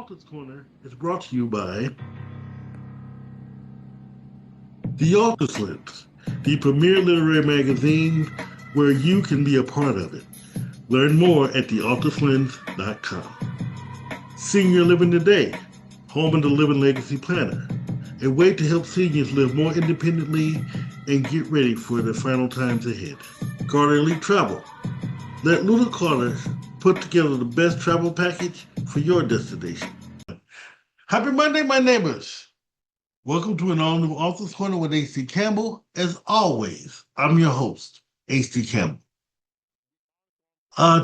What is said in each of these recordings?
Author's Corner is brought to you by The Author's Lens, the premier literary magazine where you can be a part of it. Learn more at theauthorslens.com. Senior Living Today, home of the Living Legacy Planner, a way to help seniors live more independently and get ready for the final times ahead. Carter Elite Travel, let Luna Carter put together the best travel package for your destination. Happy Monday, my neighbors. Welcome to an all-new Author's Corner with H.D. Campbell. As always, I'm your host, H.D. Campbell.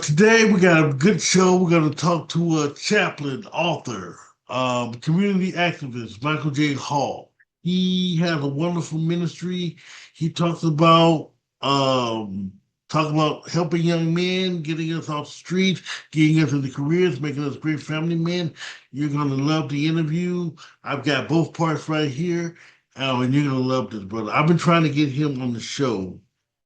Today, we got a good show. We're going to talk to a chaplain, author, community activist, Michael J. Hall. He has a wonderful ministry. He talks about helping young men, getting us off the streets, getting us into careers, making us great family men. You're going to love the interview. I've got both parts right here, and you're going to love this, brother. I've been trying to get him on the show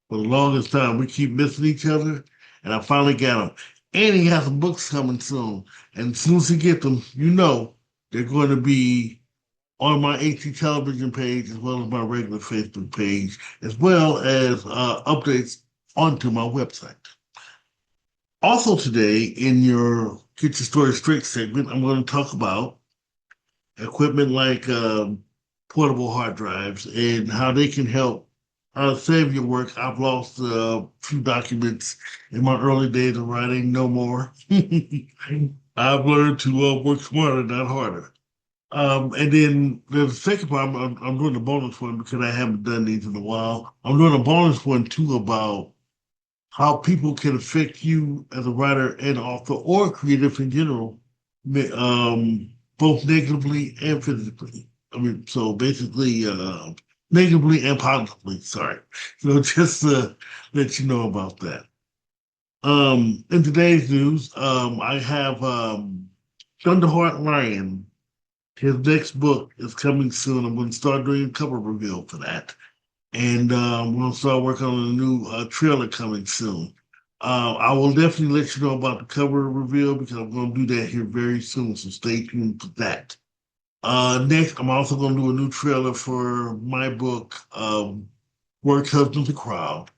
for the longest time. We keep missing each other, and I finally got him. And he has some books coming soon. And as soon as he gets them, you know they're going to be on my HT television page, as well as my regular Facebook page, as well as updates onto my website. Also today, in your Get Your Story Straight segment, I'm going to talk about equipment like portable hard drives and how they can help save your work. I've lost a few documents in my early days of writing, no more. I've learned to work smarter, not harder. And then the second part, I'm doing a bonus one because I haven't done these in a while. I'm doing a bonus one too about how people can affect you as a writer and author or creative in general, both negatively and physically. So basically, negatively and positively, sorry. So just to let you know about that. In today's news, I have Thunderheart Lion. His next book is coming soon. I'm going to start doing a cover reveal for that. And I'm going to start working on a new trailer coming soon. I will definitely let you know about the cover reveal because I'm going to do that here very soon, so stay tuned for that. Next, I'm also going to do a new trailer for my book, Work Husband the Crowd.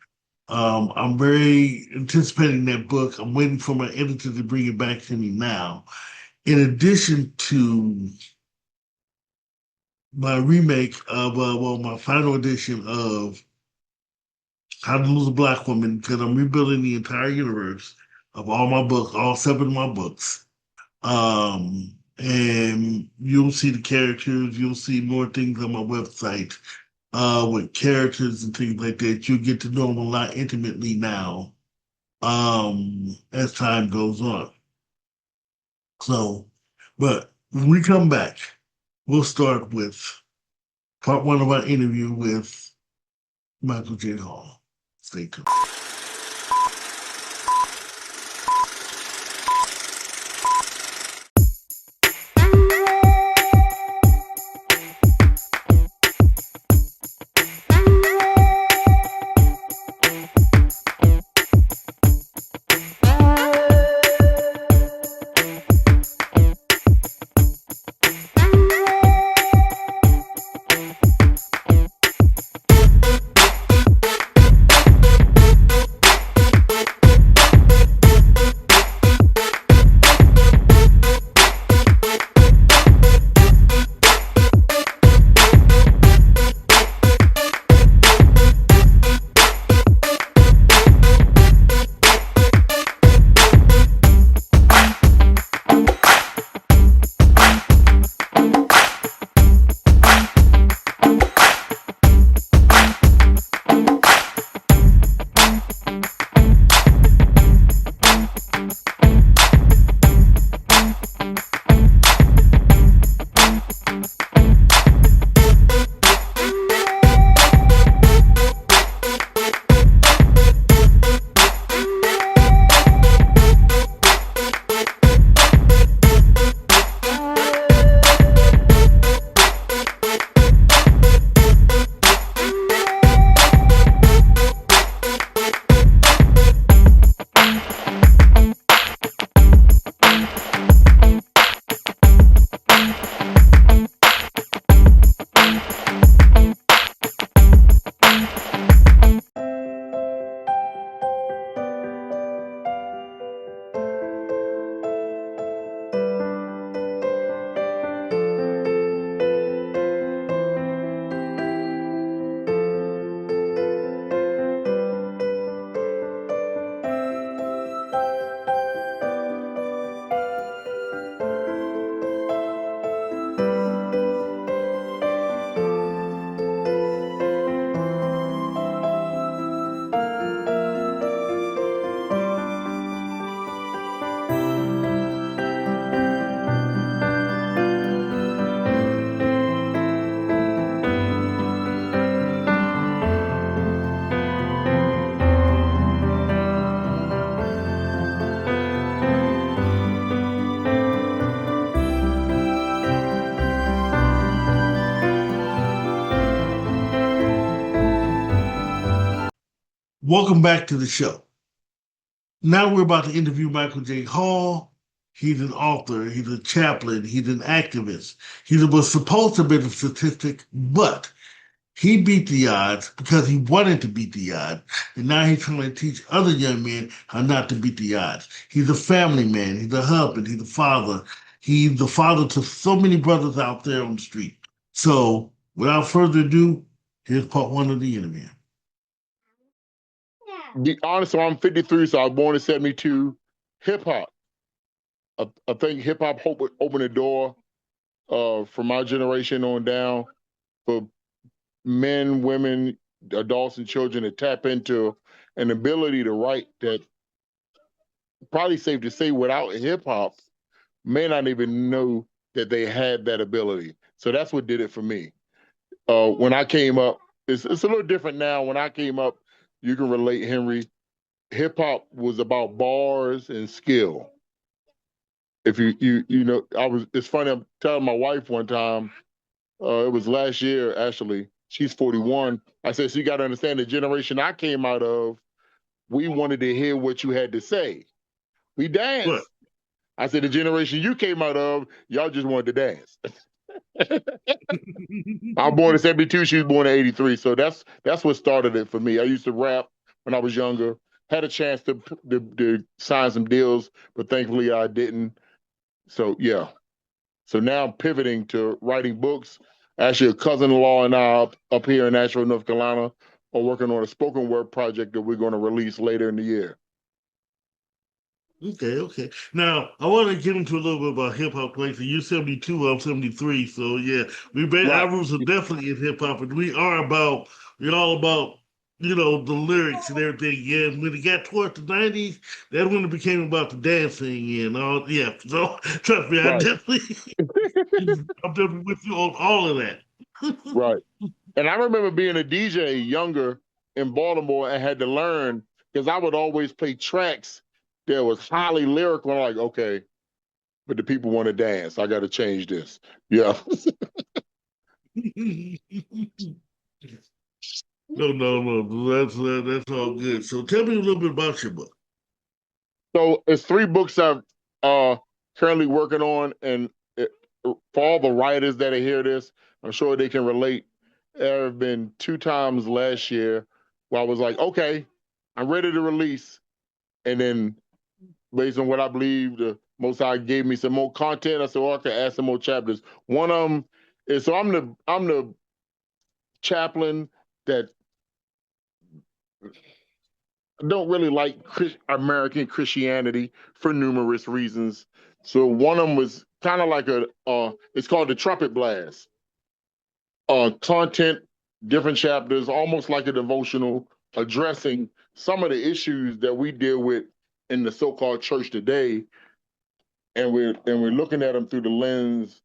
I'm very anticipating that book. I'm waiting for my editor to bring it back to me now. In addition to my remake of, my final edition of How to Lose a Black Woman, because I'm rebuilding the entire universe of all my books, all 7 of my books. And you'll see the characters, you'll see more things on my website with characters and things like that. You'll get to know them a lot intimately now as time goes on. So, but when we come back, we'll start with part 1 of our interview with Michael J. Hall. Stay tuned. Welcome back to the show. Now we're about to interview Michael J. Hall. He's an author, he's a chaplain, he's an activist. He was supposed to be a statistic, but he beat the odds because he wanted to beat the odds. And now he's trying to teach other young men how not to beat the odds. He's a family man, he's a husband, he's a father. He's the father to so many brothers out there on the street. So without further ado, here's part one of the interview. Be honest, so I'm 53, so I was born in 72. Hip hop. I think hip hop opened the door from my generation on down for men, women, adults, and children to tap into an ability to write that probably safe to say without hip hop may not even know that they had that ability. So that's what did it for me. When I came up, it's a little different now. When I came up, you can relate, Henry. Hip hop was about bars and skill. If you know, I was. It's funny. I'm telling my wife one time. It was last year actually. She's 41. I said, so you got to understand the generation I came out of. We wanted to hear what you had to say. We But danced. I said the generation you came out of, y'all just wanted to dance. I'm born in 72. She was born in 83. So that's what started it for me. I used to rap when I was younger. Had a chance to sign some deals, but thankfully I didn't. So yeah. So now I'm pivoting to writing books. Actually, a cousin-in-law and I up here in Nashville, North Carolina, are working on a spoken word project that we're going to release later in the year. okay, okay. Now I want to get into a little bit about hip hop. Like, so you're 72, I'm 73. So yeah, Right, our roots are definitely in hip hop, and we're all about the lyrics and everything. Yeah, and when it got towards the 90s, that's when it became about the dancing and all. Yeah, so trust me, right, I'm definitely with you on all of that. right. And I remember being a DJ younger in Baltimore and had to learn because I would always play tracks that was highly lyrical. I'm like, okay, but the people want to dance. I got to change this. Yeah. No, no, no. That's all good. So tell me a little bit about your book. So it's three books I'm uh, currently working on, and for all the writers that are hear this, I'm sure they can relate. There have been two times last year where I was like, okay, I'm ready to release, and then based on what I believe, the Most High gave me some more content. I said, well, I can add some more chapters. One of them is so I'm the chaplain that don't really like American Christianity for numerous reasons. So one of them was kind of like it's called the trumpet blast. Content, different chapters, almost like a devotional, addressing some of the issues that we deal with in the so-called church today, and we're looking at them through the lens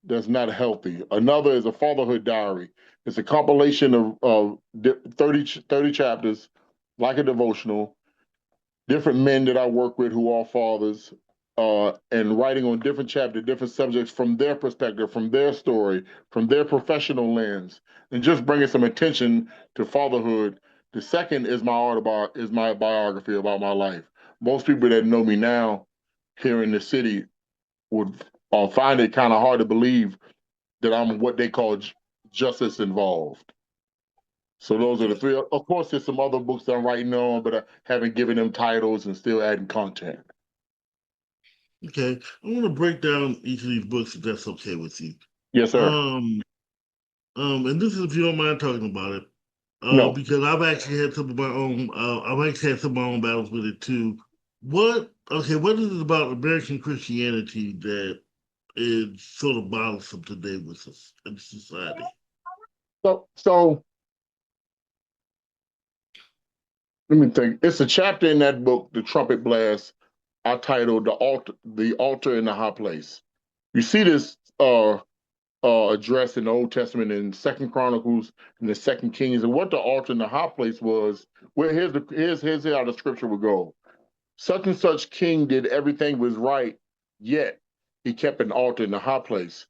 that's not healthy. Another is a fatherhood diary. It's a compilation of 30 chapters, like a devotional, different men that I work with who are fathers, and writing on different chapters, different subjects from their perspective, from their story, from their professional lens, and just bringing some attention to fatherhood. The second is is my biography about my life. Most people that know me now here in the city would find it kind of hard to believe that I'm what they call justice involved. So those are the Okay. three. Of course, there's some other books that I'm writing on, but I haven't given them titles and still adding content. Okay. I want to break down each of these books if that's okay with you. Yes, sir. Um, and this is if you don't mind talking about it. No. Because I've actually had some of my own I've actually had some of my own battles with it too. What is it about American Christianity that is sort of bothersome today with us in society? So let me think. It's a chapter in that book, The Trumpet Blast. I titled The Altar in the High Place. You see this address in the Old Testament in Second Chronicles and the Second Kings, and what the altar in the high place was. Well, here's how the scripture would go. Such and such king did everything was right, yet he kept an altar in the high place.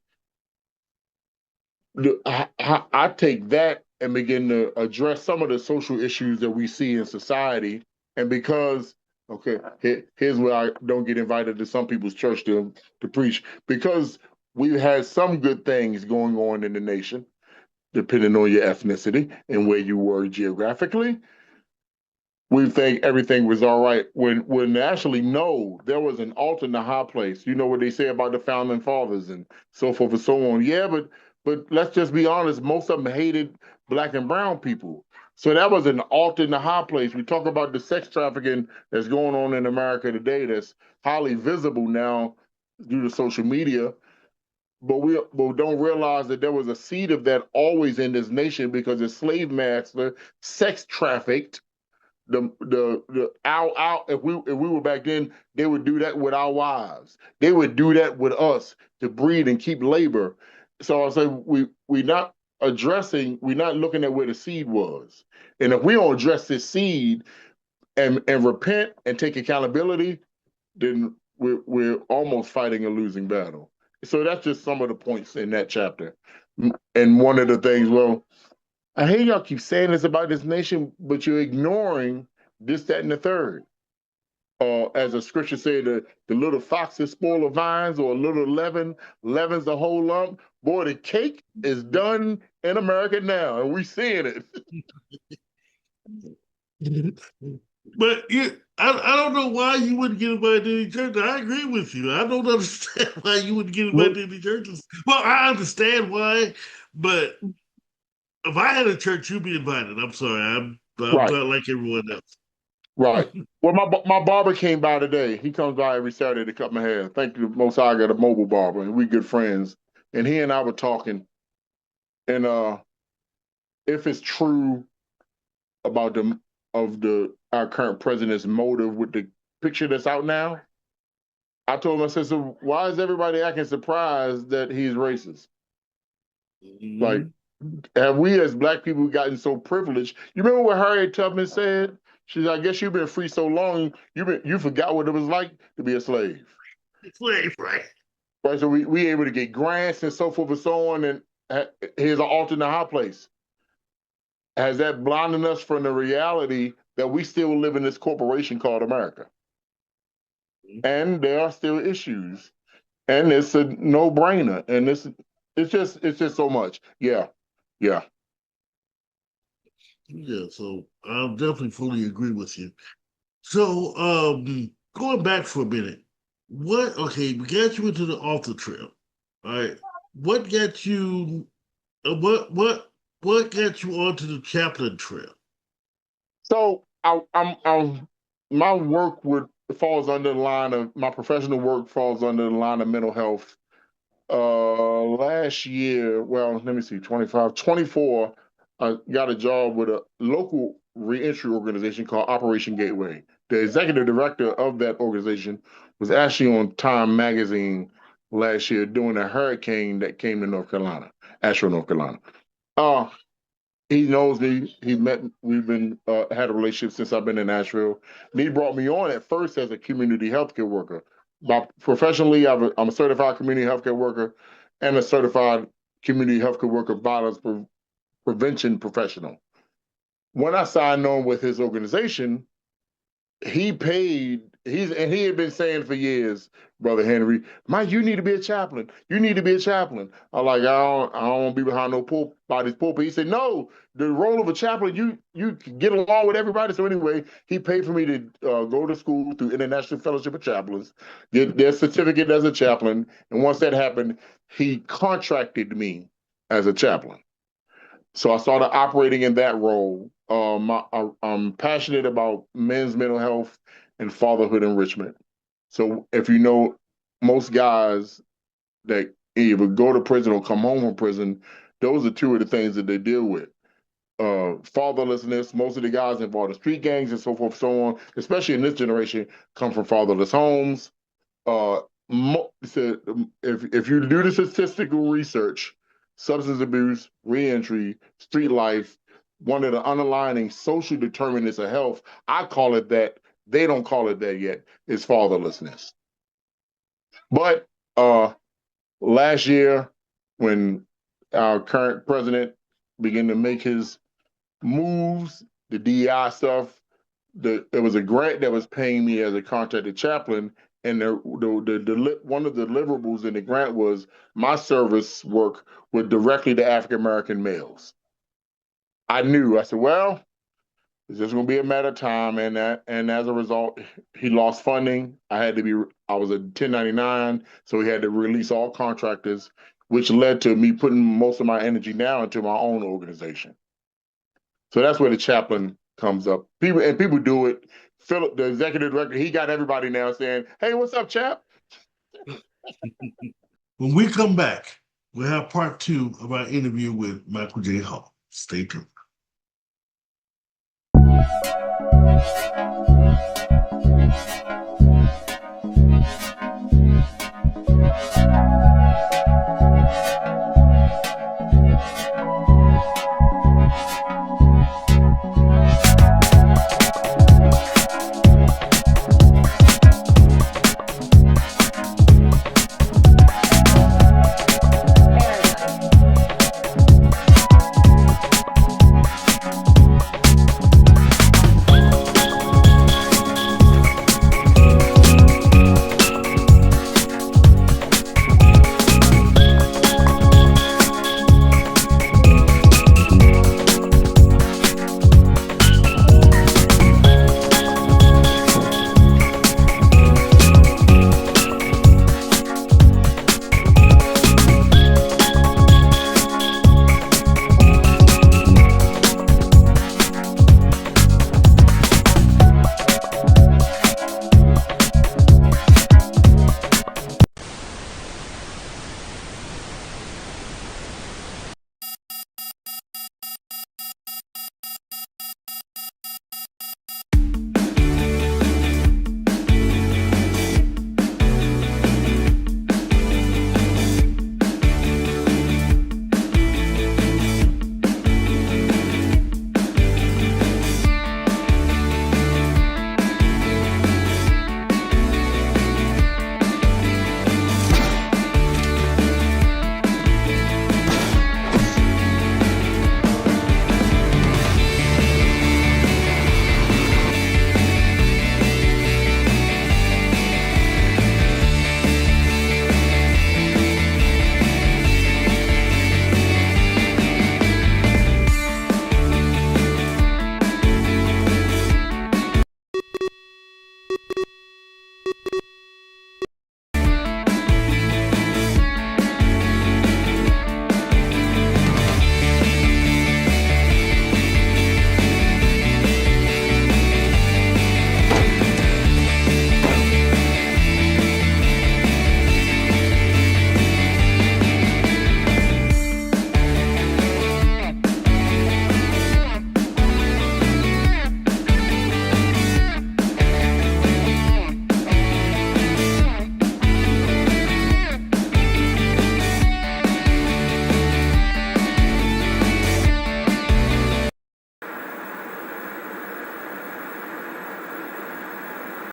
I take that and begin to address some of the social issues that we see in society. And because, okay, here's where I don't get invited to some people's church to preach, because we've had some good things going on in the nation, depending on your ethnicity and where you were geographically. We think everything was all right when actually no, there was an alt in the high place. You know what they say about the founding fathers and so forth and so on. Yeah, but let's just be honest, most of them hated black and brown people. So that was an alt in the high place. We talk about the sex trafficking that's going on in America today that's highly visible now due to social media. But don't realize that there was a seed of that always in this nation because the slave master sex trafficked the our if we were back then, they would do that with our wives. They would do that with us to breed and keep labor. So I say we're not looking at where the seed was. And if we don't address this seed and repent and take accountability, then we're almost fighting a losing battle. So that's just some of the points in that chapter. And one of the things, well, I hear y'all keep saying this about this nation, but you're ignoring this, that, and the third. As the scripture said, the little foxes spoil the vines, or a little leaven leavens the whole lump. Boy, the cake is done in America now, and we're seeing it. But I don't know why you wouldn't get invited to any church. I agree with you. I don't understand why you wouldn't get invited Look, to any churches. Well, I understand why, but if I had a church, you'd be invited. I'm sorry. I'm right, not like everyone else. right. Well, my barber came by today. He comes by every Saturday to cut my hair. Thank you, Most High, I got a mobile barber, and we good friends. And he and I were talking, and if it's true about the our current president's motive with the picture that's out now, I told him, I said, so why is everybody acting surprised that he's racist? Like, Mhm. have we as black people gotten so privileged? You remember what Harriet Tubman said? She said, I guess you've been free so long, you forgot what it was like to be a slave. Slave, right? Right. So we able to get grants and so forth and so on, and here's an alternate high place. Has that blinded us from the reality that we still live in this corporation called America? And there are still issues. And it's a no-brainer. And it's just so much. Yeah. Yeah. Yeah, so I'll definitely fully agree with you. So, going back for a minute, okay, we got you into the altar trail. All right. What got you, uh, what, what, what got you onto the chaplain trail? So I'm my work would falls under the line of my professional work falls under the line of mental health. Last year, well, let me see, 25, 24, I got a job with a local reentry organization called Operation Gateway. The executive director of that organization was actually on Time Magazine last year during a hurricane that came to North Carolina, Asheville, North Carolina. Uh, he knows me. He met. We've been had a relationship since I've been in Nashville. And he brought me on at first as a community healthcare worker. Professionally, I'm a certified community healthcare worker and a certified community healthcare worker violence prevention professional. When I signed on with his organization, he paid he had been saying for years, Brother Henry, Mike, you need to be a chaplain. You need to be a chaplain. I'm like, I don't want to be behind no by this pulpit. He said, no, the role of a chaplain, you get along with everybody. So anyway, he paid for me to go to school through International Fellowship of Chaplains, get their certificate as a chaplain. And once that happened, he contracted me as a chaplain. So I started operating in that role. I'm passionate about men's mental health and fatherhood enrichment. So if you know, most guys that either go to prison or come home from prison, those are two of the things that they deal with. Fatherlessness. Most of the guys involved in street gangs and so forth, so on, especially in this generation, come from fatherless homes. uh, so if you do the statistical research, substance abuse, reentry, street life, one of the underlying social determinants of health, I call it that. They don't call it that yet. Is fatherlessness. But last year, when our current president began to make his moves, the DI stuff. There was a grant that was paying me as a contracted chaplain, and one of the deliverables in the grant was my service work with directly to African American males. I knew. I said, well, it's just going to be a matter of time, and as a result, he lost funding. I was a 1099, so he had to release all contractors, which led to me putting most of my energy now into my own organization. So that's where the chaplain comes up. People do it. Philip, the executive director, he got everybody now saying, "Hey, what's up, chap?" When we come back, we'll have part 2 of our interview with Michael J. Hall. Stay tuned.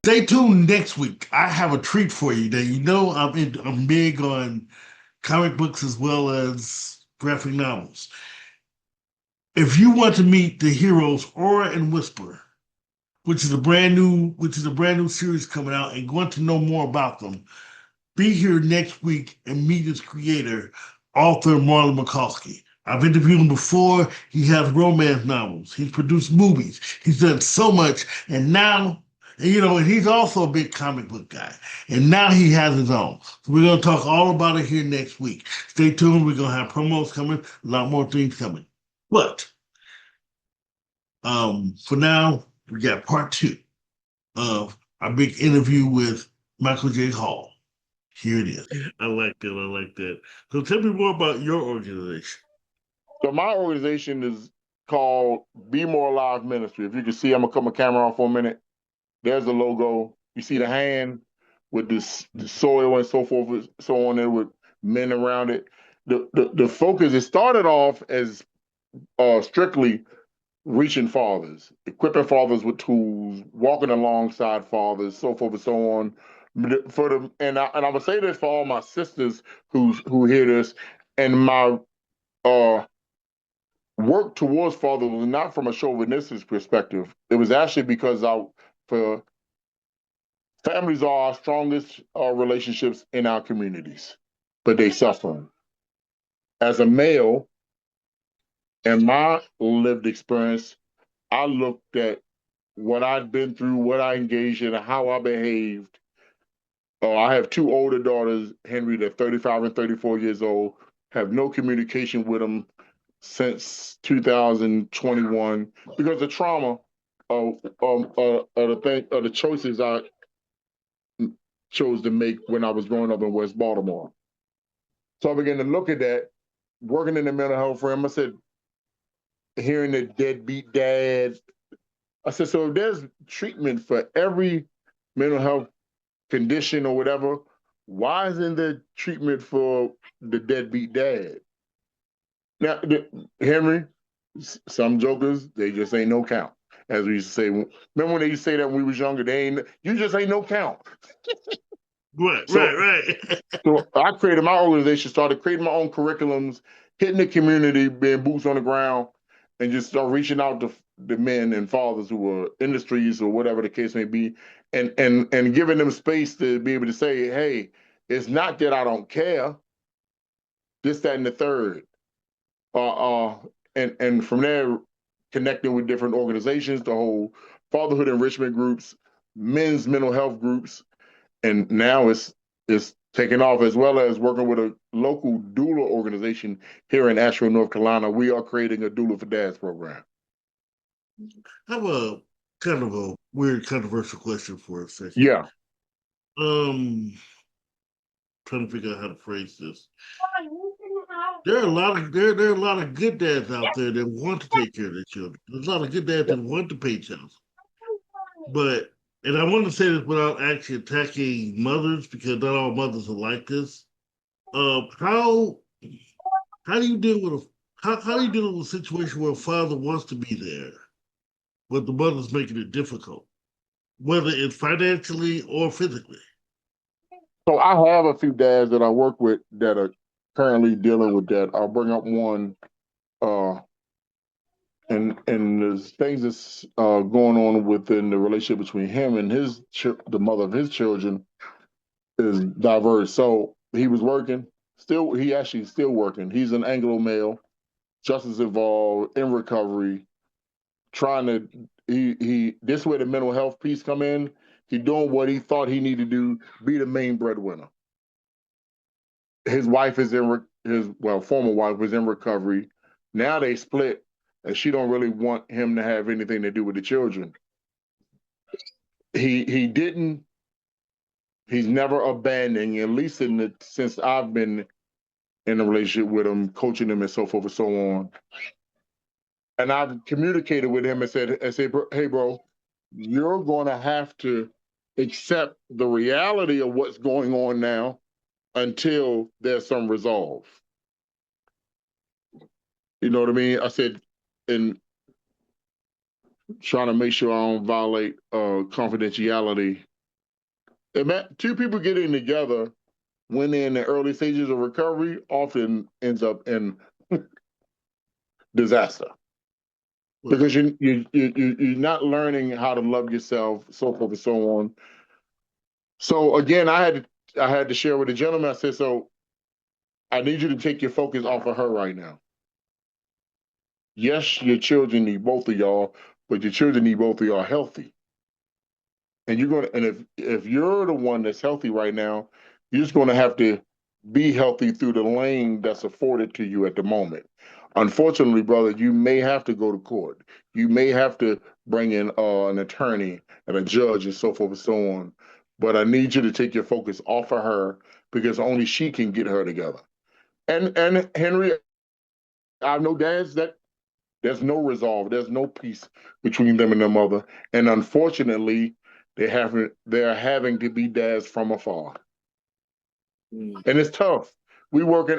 Stay tuned next week. I have a treat for you. Now, I'm big on comic books as well as graphic novels. If you want to meet the heroes Aura and Whisper, which is a brand new series coming out, and want to know more about them, be here next week and meet its creator, author Marlon McCoskey. I've interviewed him before. He has romance novels. He's produced movies. He's done so much, and now. And he's also a big comic book guy. And now he has his own. So we're going to talk all about it here next week. Stay tuned. We're going to have promos coming, a lot more things coming. But for now, we got part 2 of our big interview with Michael J. Hall. Here it is. I like that. I like that. So tell me more about your organization. So my organization is called Be More Alive Ministry. If you can see, I'm going to cut my camera off for a minute. There's the logo. You see the hand with the soil and so forth, so on there with men around it. The focus, it started off as strictly reaching fathers, equipping fathers with tools, walking alongside fathers, so forth and so on. And I would say this for all my sisters who hear this, and my work towards fatherhood was not from a chauvinistic perspective. It was actually because for families are our strongest relationships in our communities, but they suffer. As a male, in my lived experience, I looked at what I'd been through, what I engaged in, and how I behaved. I have two older daughters, Henry, they're 35 and 34 years old, have no communication with them since 2021 because of trauma of the choices I chose to make when I was growing up in West Baltimore. So I began to look at that, working in the mental health realm. I said, hearing the deadbeat dad, I said, so if there's treatment for every mental health condition or whatever, why isn't there treatment for the deadbeat dad? Now, Henry, some jokers, they just ain't no count. As we used to say, remember when they used to say that when we was younger, you just ain't no count. Right, right, So, right. so I created my organization, started creating my own curriculums, hitting the community, being boots on the ground, and just start reaching out to the men and fathers who were in the streets or whatever the case may be, and giving them space to be able to say, hey, it's not that I don't care, this, that, and the third. Uh, uh, and from there, connecting with different organizations, the whole fatherhood enrichment groups, men's mental health groups, and now it's taking off, as well as working with a local doula organization here in Asheville, North Carolina. We are creating a doula for dads program. I have a kind of a weird, controversial question for a second. Yeah. Um, Trying to figure out how to phrase this. There are a lot of good dads out there that want to take care of their children. There's a lot of good dads that want to pay child support. But and I want to say this without actually attacking mothers because not all mothers are like this. Uh, how how do you deal with how do you deal with a situation where a father wants to be there, but the mother's making it difficult, whether it's financially or physically? So I have a few dads that I work with that are currently dealing with that. I'll bring up one, uh, and there's things that's going on within the relationship between him and the mother of his children is diverse. So he was working, he actually still working. He's an Anglo male, justice involved in recovery, trying to he this way the mental health piece come in. He doing what he thought he needed to do, be the main breadwinner. His wife is his former wife was in recovery. Now they split, and she don't really want him to have anything to do with the children. He didn't. He's never abandoning, at least since I've been in a relationship with him, coaching him, and so forth and so on. And I've communicated with him and said, hey, bro, you're going to have to accept the reality of what's going on now until there's some resolve. You know what I mean? I said, and trying to make sure I don't violate confidentiality. Two people getting together when they're in the early stages of recovery often ends up in disaster Well, because you're not learning how to love yourself, so forth and so on. So again, I had to share with the gentleman. I said, so I need you to take your focus off of her right now. Yes, your children need both of y'all, but your children need both of y'all healthy. And if you're the one that's healthy right now, you're just gonna have to be healthy through the lane that's afforded to you at the moment. Unfortunately, brother, you may have to go to court. You may have to bring in an attorney and a judge and so forth and so on. But I need you to take your focus off of her because only she can get her together. And Henry, I know dads that there's no resolve, there's no peace between them and their mother. And unfortunately, they're having to be dads from afar. mm, And it's tough.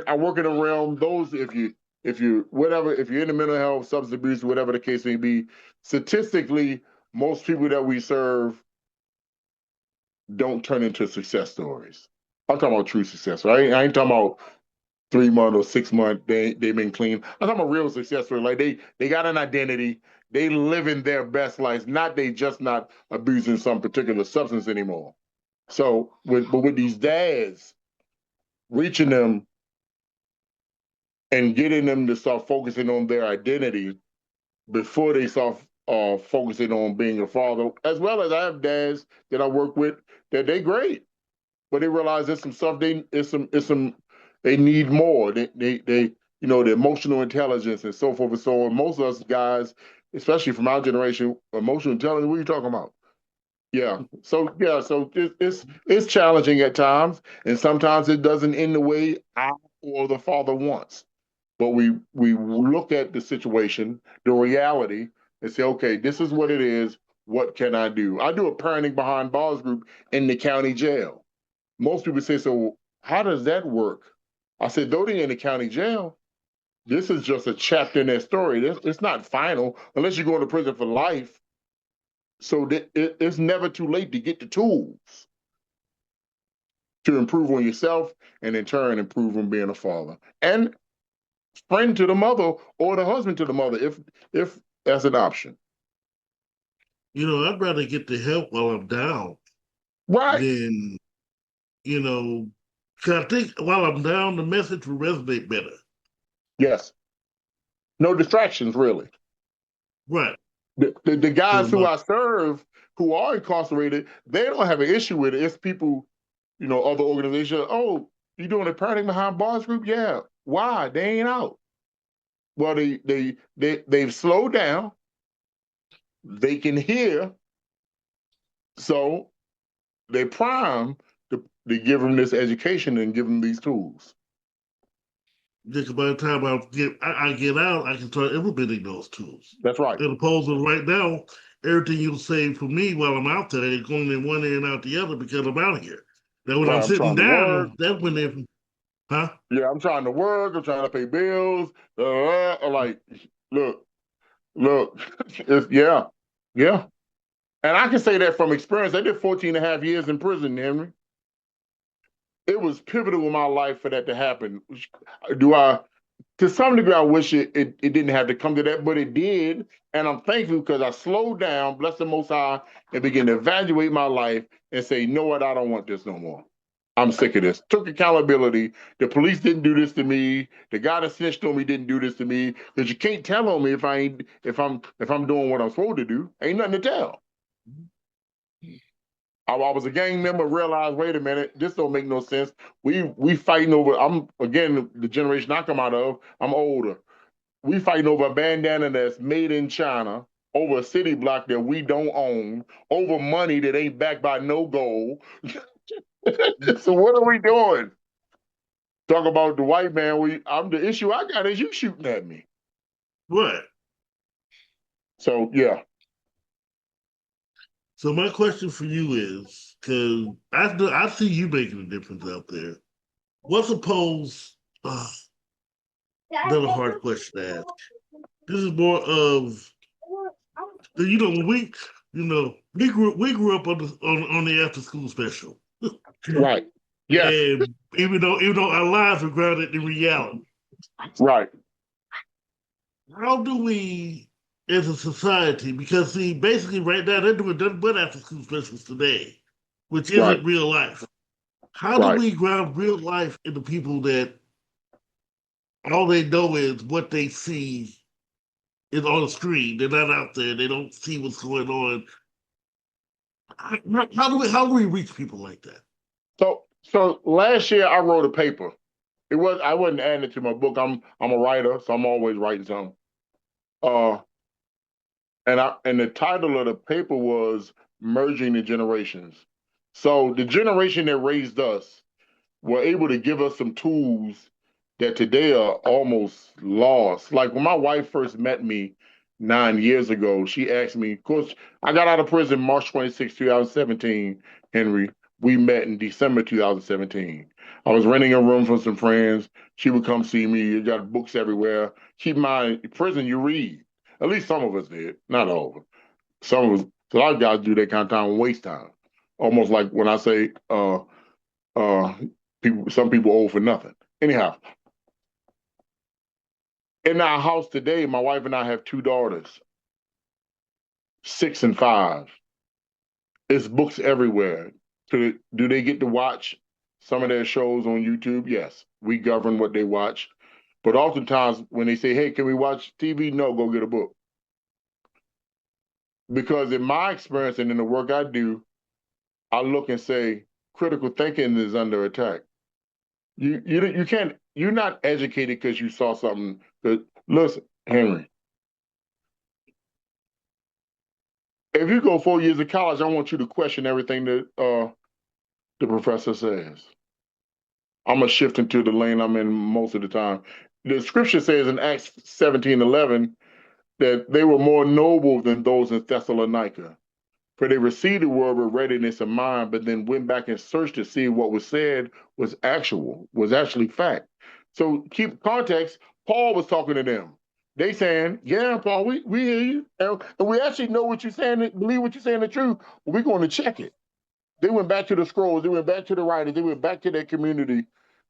I work in a realm, those if you're in the mental health, substance abuse, whatever the case may be, statistically, most people that we serve don't turn into success stories. I'm talking about true success, right? I ain't talking about 3 month or 6 month, they've been clean. I'm talking about real success story. Like they got an identity, they living their best lives, not they just not abusing some particular substance anymore. So with these dads reaching them and getting them to start focusing on their identity before they start focusing on being a father, as well as I have dads that I work with that they great, but they realize there's some stuff it's some they need more. They the emotional intelligence and so forth and so on. Most of us guys, especially from our generation, emotional intelligence. What are you talking about? So it's challenging at times, and sometimes it doesn't end the way I or the father wants. But we look at the situation, the reality, and say, okay, this is what it is. What can I do? I do a parenting behind bars group in the county jail. Most people say, so how does that work? I said, though they're in the county jail, this is just a chapter in their story. It's not final unless you go into prison for life. So it's never too late to get the tools to improve on yourself and in turn improve on being a father and friend to the mother or the husband to the mother if that's an option. I'd rather get the help while I'm down Right. than, you know, 'cause I think while I'm down, the message will resonate better. Yes. No distractions, really. Right. The So guys who my I serve who are incarcerated, they don't have an issue with it. It's people, other organizations. Oh, you doing a parenting behind bars group? Yeah. Why? They ain't out. Well, they've slowed down. They can hear, so they prime to give them this education and give them these tools. Because by the time I get out, I can start implementing those tools. That's right. As opposed to right now, everything you'll say for me while I'm out there is going in one ear and out the other because I'm out of here. Now when I'm Right. I'm sitting trying to work. down, that's when they, huh? Yeah, I'm trying to work. I'm trying to pay bills. Like, look, look. Yeah, yeah. And I can say that from experience. I did 14 and a half years in prison, Henry. It was pivotal in my life for that to happen. Do I To some degree, I wish it didn't have to come to that, but it did. And I'm thankful because I slowed down, bless the Most High, and began to evaluate my life and say, you know what, I don't want this no more. I'm sick of this. Took accountability. The police didn't do this to me. The guy that snitched on me didn't do this to me. Because you can't tell on me if I'm doing what I'm supposed to do. Ain't nothing to tell. I was a gang member, realized, wait a minute, this don't make no sense. We fighting over, I'm again the generation I come out of, I'm older. We fighting over a bandana that's made in China, over a city block that we don't own, over money that ain't backed by no gold. So what are we doing? Talk about the white man. I'm the issue I got is you shooting at me. What? So yeah. So my question for you is, because I see you making a difference out there. What's suppose another hard question to ask? This is more of when we grew up on the after school special, Right. Yes. and even though our lives were grounded in reality, Right. how do we, as a society, because see, basically right now they're doing nothing but after school specials today, which Right. isn't real life. How do Right. we ground real life in the people that all they know is what they see is on the screen? They're not out there. They don't see what's going on. How do we reach people like that? So last year I wrote a paper. I wasn't adding it to my book. I'm a writer, so I'm always writing something. Uh and the title of the paper was Merging the Generations. So the generation that raised us were able to give us some tools that today are almost lost. Like when my wife first met me 9 years ago, she asked me, of course, I got out of prison March 26, 2017, Henry. We met in December 2017. I was renting a room from some friends. She would come see me. You got books everywhere. Keep in mind, prison, you read. At least some of us did, not all of us. Some of us, a lot of guys do that kind of time and waste time. Almost like when I say, uh, some people owe for nothing. Anyhow, In our house today, my wife and I have two daughters, 6 and 5. It's books everywhere. Do they get to watch some of their shows on YouTube? Yes. We govern what they watch. But oftentimes when they say, hey, can we watch TV? No, go get a book. Because in my experience and in the work I do, I look and say, critical thinking is under attack. You can't, you're not educated because you saw something. But listen, Henry, if you go 4 years of college, I want you to question everything that the professor says. I'm gonna shift into the lane I'm in most of the time. The scripture says in Acts 17:11 that they were more noble than those in Thessalonica. For they received the word with readiness of mind, but then went back and searched to see what was said was actually fact. So keep context, Paul was talking to them. They saying, yeah, Paul, we hear you. And we actually know what you're saying, believe what you're saying the truth. We're going to check it. They went back to the scrolls. They went back to the writers. They went back to their community.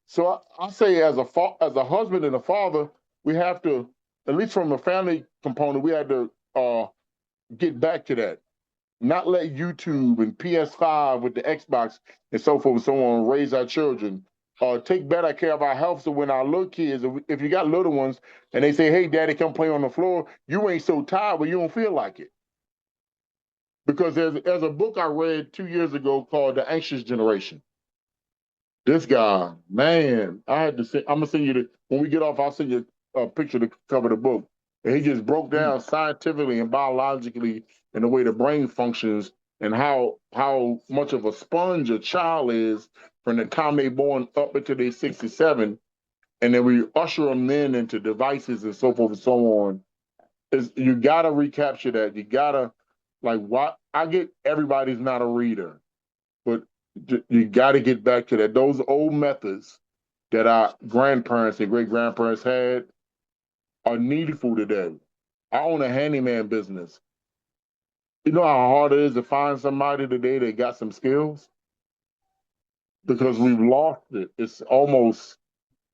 So I say, as a husband and a father, we have to, at least from a family component, we had to get back to that. Not let YouTube and PS5 with the Xbox and so forth and so on raise our children. Take better care of our health so when our little kids, if you got little ones, and they say, "Hey, Daddy, come play on the floor," you ain't so tired, but you don't feel like it. Because there's a book I read 2 years ago called The Anxious Generation. This guy, man, I had to say, I'm gonna send you the when we get off, I'll send you a picture to cover the book. And he just broke down scientifically and biologically in the way the brain functions and how much of a sponge a child is from the time they born up until they 67, and then we usher them then into devices and so forth and so on. Is you gotta recapture that. You gotta like what I get everybody's not a reader, but you got to get back to that. Those old methods that our grandparents and great grandparents had are needful today. I own a handyman business. You know how hard it is to find somebody today that got some skills? Because we've lost it. It's almost,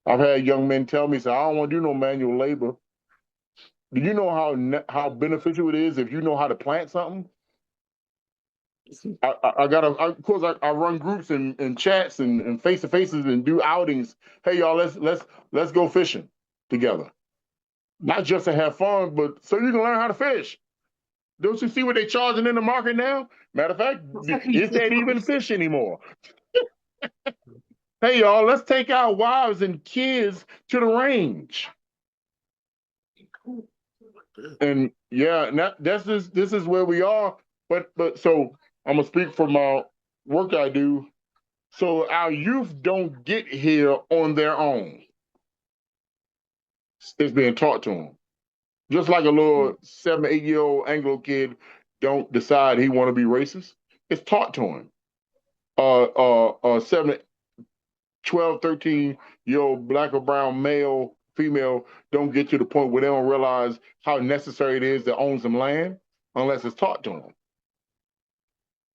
I've had young men tell me, say, I don't want to do no manual labor. Do you know how beneficial it is if you know how to plant something? I got to, of course, I run groups and chats and face to faces and do outings. Hey, y'all, let's go fishing together. Not just to have fun, but so you can learn how to fish. Don't you see what they're charging in the market now? Matter of fact, is that even fish anymore? Hey, y'all, let's take our wives and kids to the range. And yeah, this is where we are. But so I'm gonna speak from my work I do. So our youth don't get here on their own. It's being taught to them. Just like a little 7, 8 year old Anglo kid don't decide he want to be racist. It's taught to him. 7, 12, 13 year old black or brown male, female don't get to the point where they don't realize how necessary it is to own some land unless it's taught to them.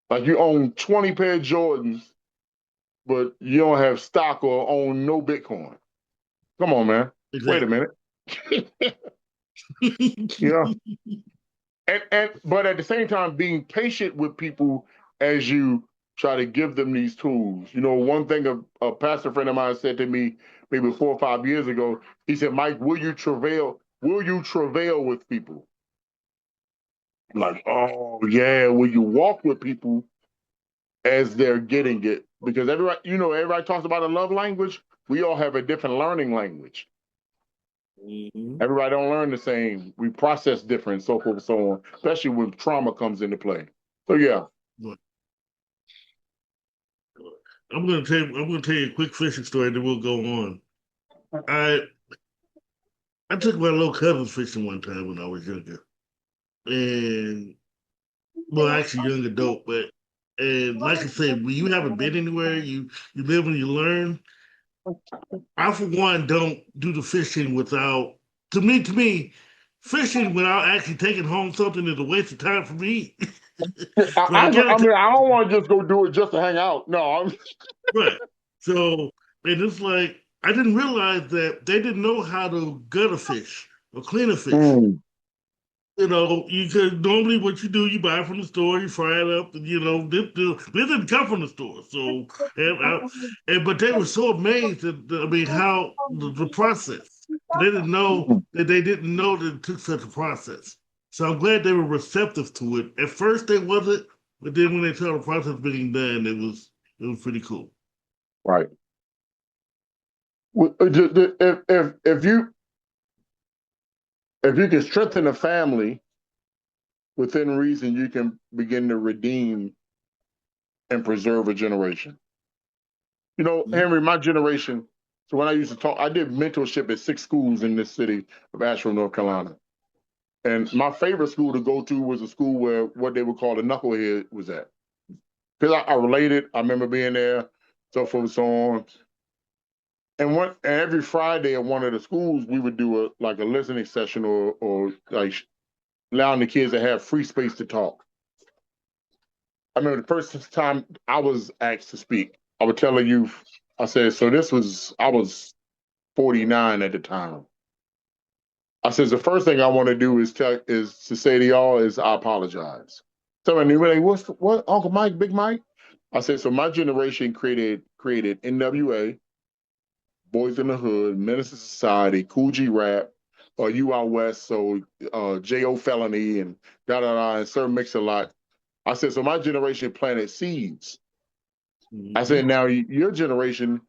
Like you own 20 pair of Jordans, but you don't have stock or own no Bitcoin. Come on, man. Wait a Exactly. minute. Yeah. And but at the same time, being patient with people as you try to give them these tools. You know, one thing a pastor friend of mine said to me maybe 4 or 5 years ago, he said, Mike, will you travail? Will you travail with people? I'm like, oh yeah, will you walk with people as they're getting it? Because everybody, everybody talks about a love language. We all have a different learning language. Mm-hmm. Everybody don't learn the same. We process different, so forth and so on, especially when trauma comes into play. So yeah. But I'm gonna tell you a quick fishing story, then we'll go on. I I took my little cousins fishing one time when I was younger, and well, actually young adult, but and like I said, when you haven't been anywhere, you live and you learn. I for one don't do the fishing without. To me, fishing without actually taking home something is a waste of time for me. So I I gotta take mean, I don't want to just go do it just to hang out. No, right. So and it's like I didn't realize that they didn't know how to gut a fish. or cleaner fish. Mm, You know, you could normally what you do, you buy it from the store, you fry it up, and this didn't come from the store. So, but they were so amazed at I mean how the process. They didn't know mm, that they didn't know that it took such a process. So I'm glad they were receptive to it. At first they wasn't, but then when they saw the process being done, it was pretty cool. right. If you can strengthen a family within reason, you can begin to redeem and preserve a generation. You know, Mhm. Henry, my generation. So when I used to talk, I did mentorship at 6 schools in this city of Asheville, North Carolina. And my favorite school to go to was a school where what they would call the knucklehead was at. Because I related, I remember being there, so forth and so on. And every Friday at one of the schools, we would do a listening session or like allowing the kids to have free space to talk. I remember the first time I was asked to speak, I would tell a youth, I said, so I was 49 at the time. I says the first thing I want to do is to say to y'all is I apologize. Somebody were like, what Uncle Mike, Big Mike? I said, so my generation created NWA, Boys in the Hood, Minister Society, Cool G Rap, You Out West, so J.O. Felony and da da da and Sir Mix a Lot. I said, so my generation planted seeds. I Mhm. said, now your generation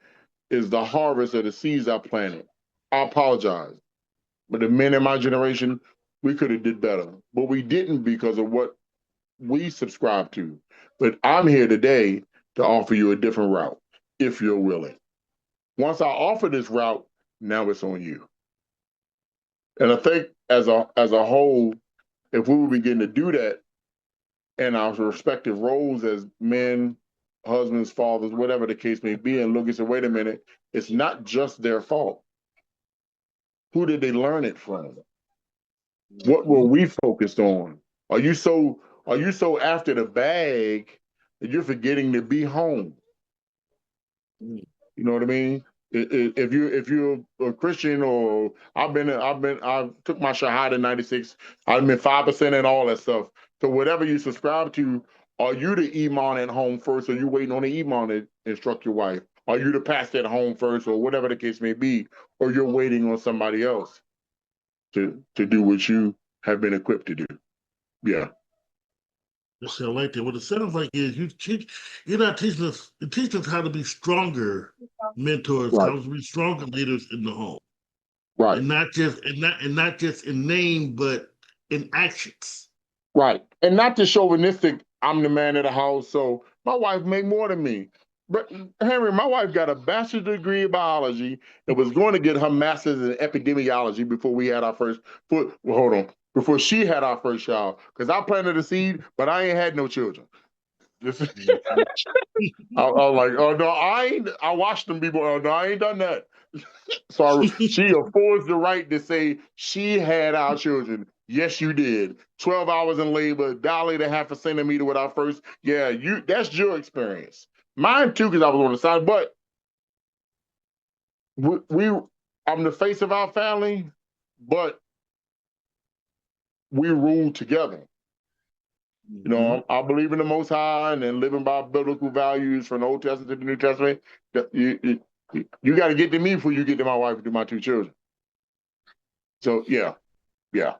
is the harvest of the seeds I planted. I apologize. But the men in my generation, we could have did better. But we didn't because of what we subscribe to. But I'm here today to offer you a different route if you're willing. Once I offer this route, now it's on you. And I think as a whole, if we would begin to do that in our respective roles as men, husbands, fathers, whatever the case may be, and look and say, wait a minute, it's not just their fault. Who did they learn it from? What were Mhm. we focused on? Are you so are you so after the bag that you're forgetting to be home? You know what I mean? If you're a Christian or I took my shahada in '96. I've been 5% and all that stuff. So whatever you subscribe to, are you the imam at home first, or you waiting on the imam to instruct your wife? Are you the pastor at home first, or whatever the case may be, or you're waiting on somebody else to do what you have been equipped to do? Yeah, That sound like that. What it sounds like is you're not teaching us. You're teaching us how to be stronger mentors, right, how to be stronger leaders in the home, right. and not just in name, but in actions. Right. And not to chauvinistic, I'm the man of the house, so my wife make more than me. But Henry, my wife got a bachelor's degree in biology and was going to get her master's in epidemiology before we had our first well, hold on. Before she had our first child. Because I planted a seed, but I ain't had no children. Mhm. I was like, oh no, I watched them people. Oh no, I ain't done that. So she affords the right to say she had our children. Yes, you did. 12 hours in labor, dilated half a centimeter with our first. Yeah, that's your experience. Mine too, because I was on the side, but we I'm the face of our family, but we rule together. You Mhm. know, I believe in the Most High and then living by biblical values from the Old Testament to the New Testament. You got to get to me before you get to my wife and to my two children. So yeah, yeah,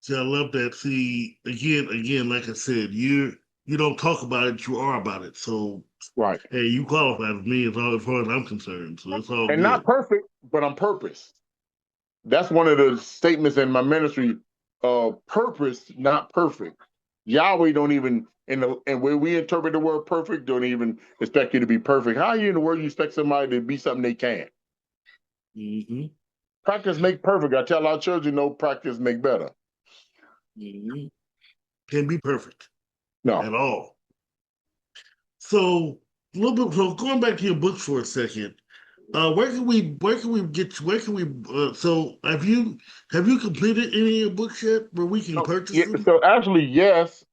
See, I love that. See, again, like I said, you don't talk about it, you are about it. So, right. hey, you qualify for me as far as I'm concerned. So it's all And not good. perfect, but on purpose. That's one of the statements in my ministry. Purpose, not perfect. Yahweh don't even and where we interpret the word perfect, don't even expect you to be perfect. How are you in the world you expect somebody to be something they can't? Hmm. Practice make perfect. I tell our children, no practice make better. Hmm. Can't be perfect No. at all. So a little bit. So going back to your books for a second, where can we where can we so have you completed any of your books yet where we can So, purchase yeah, them? so actually, yes.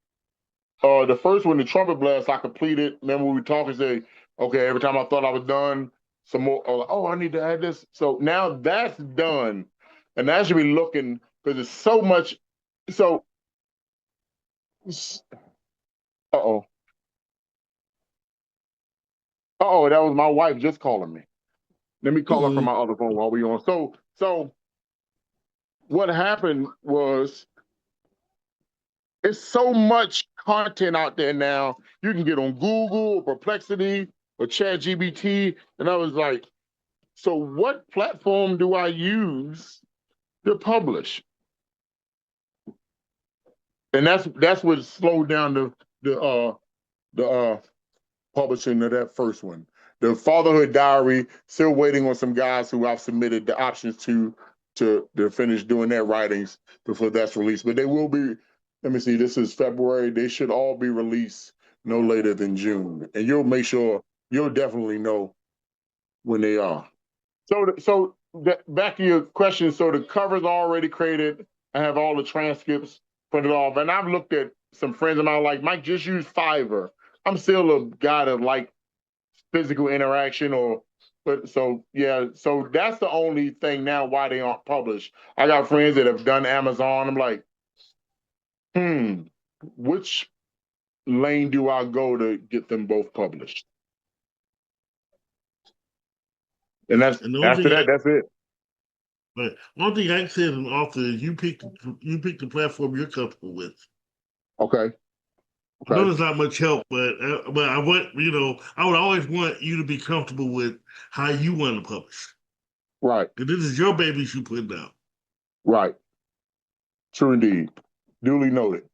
The first one, the trumpet blast, I completed. Remember we were talking, say, okay, every time I thought I was done, some more. Oh, I need to add this. So now that's done. and as you be looking, because there's so much. So, uh-oh, uh-oh, that was my wife just calling me. Let me call her from Mm-mm. my other phone while we on. So what happened was it's so much content out there now. You can get on Google or Perplexity or ChatGPT, and I was like, so what platform do I use to publish? And that's what slowed down the publishing of that first one. The Fatherhood Diary, still waiting on some guys who I've submitted the options to finish doing their writings before that's released. But they will be. Let me see. This is February. They should all be released no later than June, and you'll definitely know when they are. Back to your question. So the cover's already created. I have all the transcripts printed off, and I've looked at some friends of mine like Mike. Just use Fiverr. I'm still a guy that like physical interaction or. But so yeah, so that's the only thing now why they aren't published. I got friends that have done Amazon. I'm like, which lane do I go to get them both published? And that's And the only after thing that, that's it. But one thing I can say as an author is you pick the platform you're comfortable with. Okay, I know okay, there's not much help, but I want I would always want you to be comfortable with how you want to publish. right, Because this is your baby you putting out. right. True indeed. Duly noted.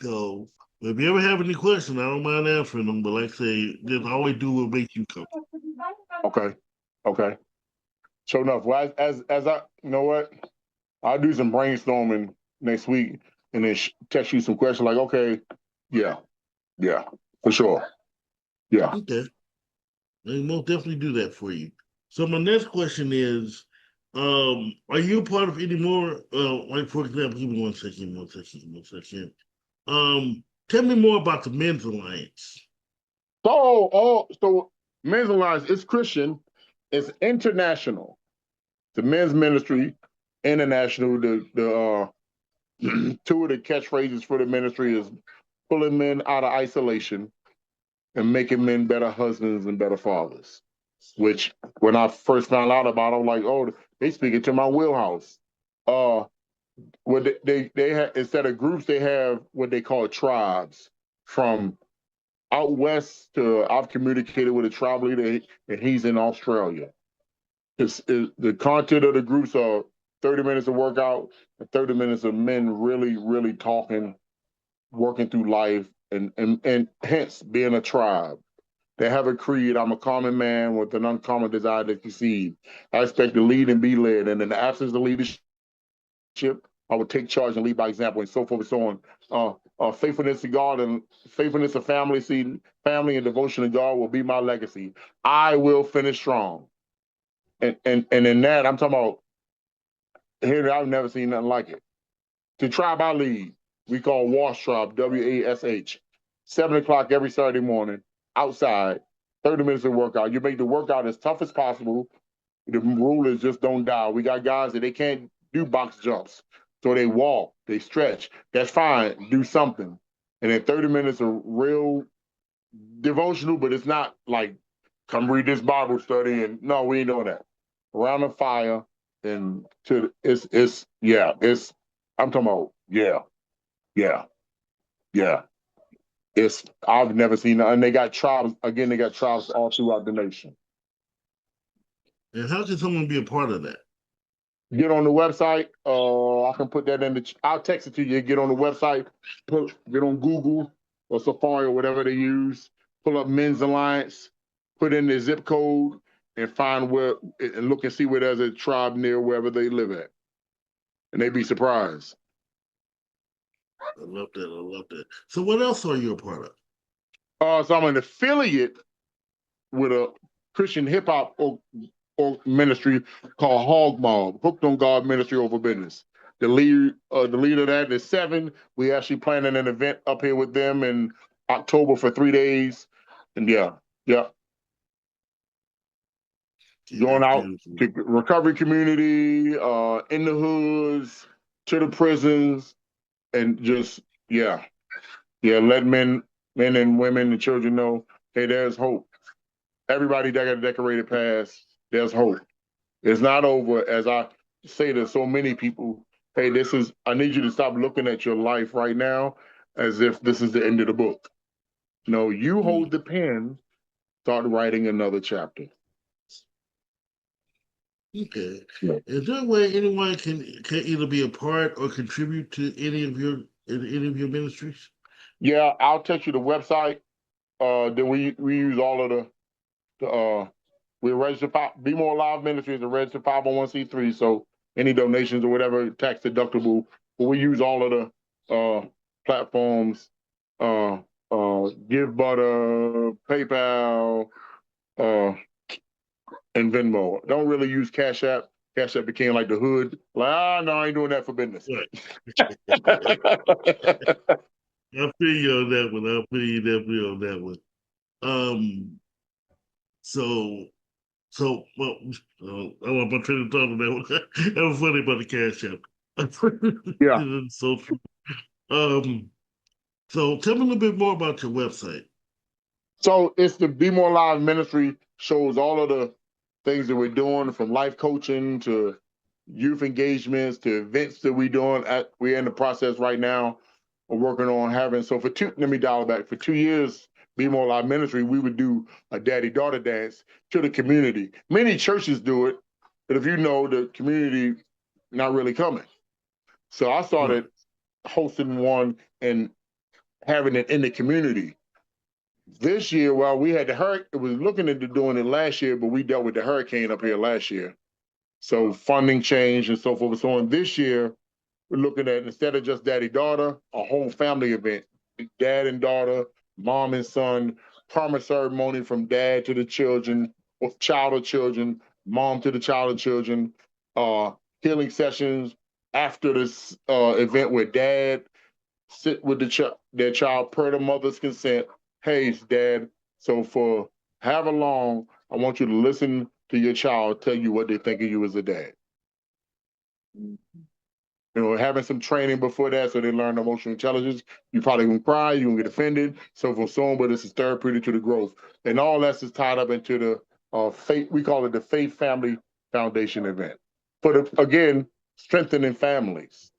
So if you ever have any questions, I don't mind answering them. But like I say, just always do what makes you comfortable. Okay, okay. Sure enough. Well, as I, you know what, I'll do some brainstorming next week and then text you some questions like, okay, yeah, yeah, for sure, yeah. Okay, they most definitely do that for you. So my next question is, are you a part of any more? Like for example, give me one second. Tell me more about the Men's Alliance. So Men's Alliance is Christian, it's international. The men's ministry, international. The two of the catchphrases for the ministry is pulling men out of isolation and making men better husbands and better fathers. Which, when I first found out about it, I'm like, oh, they speak it to my wheelhouse. Uh, what they have, instead of groups, they have what they call tribes. From out west to, I've communicated with a tribe leader, and he's in Australia. The content of the groups are 30 minutes of workout and 30 minutes of men really, really talking, working through life, and hence being a tribe. They have a creed. I'm a common man with an uncommon desire to succeed. I expect to lead and be led. And in the absence of leadership, I will take charge and lead by example, and so forth and so on. Faithfulness to God and faithfulness to family, family and devotion to God will be my legacy. I will finish strong. And in that, I'm talking about here. I've never seen nothing like it. The tribe I lead, we call Wash Tribe, WASH. 7 o'clock every Saturday morning, outside, 30 minutes of workout. You make the workout as tough as possible. The rule is just don't die. We got guys that they can't do box jumps. So they walk, they stretch. That's fine. Do something. And then 30 minutes of real devotional, but it's not like come read this Bible study and no, we ain't doing that. Around the fire and to it's yeah, it's I'm talking about yeah, yeah. It's I've never seen and they got tribes again, they got tribes all throughout the nation. And how can someone be a part of that? Get on the website. I can put that in the. I'll text it to you. Get on the website. Get on Google or Safari or whatever they use. Pull up Men's Alliance. Put in the zip code and find where and look and see where there's a tribe near wherever they live at, and they'd be surprised. I love that. I love that. So what else are you a part of? So I'm an affiliate with a Christian hip hop or ministry called Hog Mob, Hooked on God Ministry Over Business. The leader of that is Seven. We actually planning an event up here with them in October for 3 days, and yeah, yeah. Okay, going that's out beautiful. to recovery community, in the hoods, to the prisons, and just yeah, yeah, let men and women and children know, hey, there's hope. Everybody that got a decorated past, there's hope. It's not over. As I say to so many people, hey, I need you to stop looking at your life right now as if this is the end of the book. No, you Mm, hold the pen, start writing another chapter. okay. Yeah. Is there a way anyone can either be a part or contribute to any of your ministries? Yeah, I'll text you the website. Then we use all of the we're registered. Be More Alive Ministry is a registered 501(c)(3). So any donations or whatever tax deductible, but we use all of the platforms. Uh, Give Butter, PayPal, uh, and Venmo. Don't really use Cash App. Cash App became like the hood. Like, no, I ain't doing that for business. Right. I feel you on that one. I feel you definitely on that one. Um, so well, I want my train of thought on that one. That was funny about the cash app. Yeah. It's so true. Um, so tell me a little bit more about your website. So it's the Be More Alive ministry, shows all of the things that we're doing, from life coaching to youth engagements to events that we're doing. We're in the process right now of working on having. So let me dial it back. For 2 years, Be More Alive ministry, we would do a daddy-daughter dance to the community. Many churches do it, but if you know, the community not really coming. So I Right. started hosting one and having it in the community. This year, well, we had the hurricane. It was looking into doing it last year, but we dealt with the hurricane up here last year. So funding changed and so forth and so on. This year, we're looking at, instead of just daddy daughter, a whole family event. Dad and daughter, mom and son, promise ceremony from dad to the children, or child of children, mom to the child of children, uh, healing sessions after this event where dad sit with their child per the mother's consent. Hey, dad, so for however long, I want you to listen to your child tell you what they think of you as a dad. Having some training before that so they learn emotional intelligence. You probably gonna cry, you're gonna get offended, so from so on, but this is therapeutic to the growth. And all that's is tied up into the faith, we call it the Faith Family Foundation event. For the, again, strengthening families.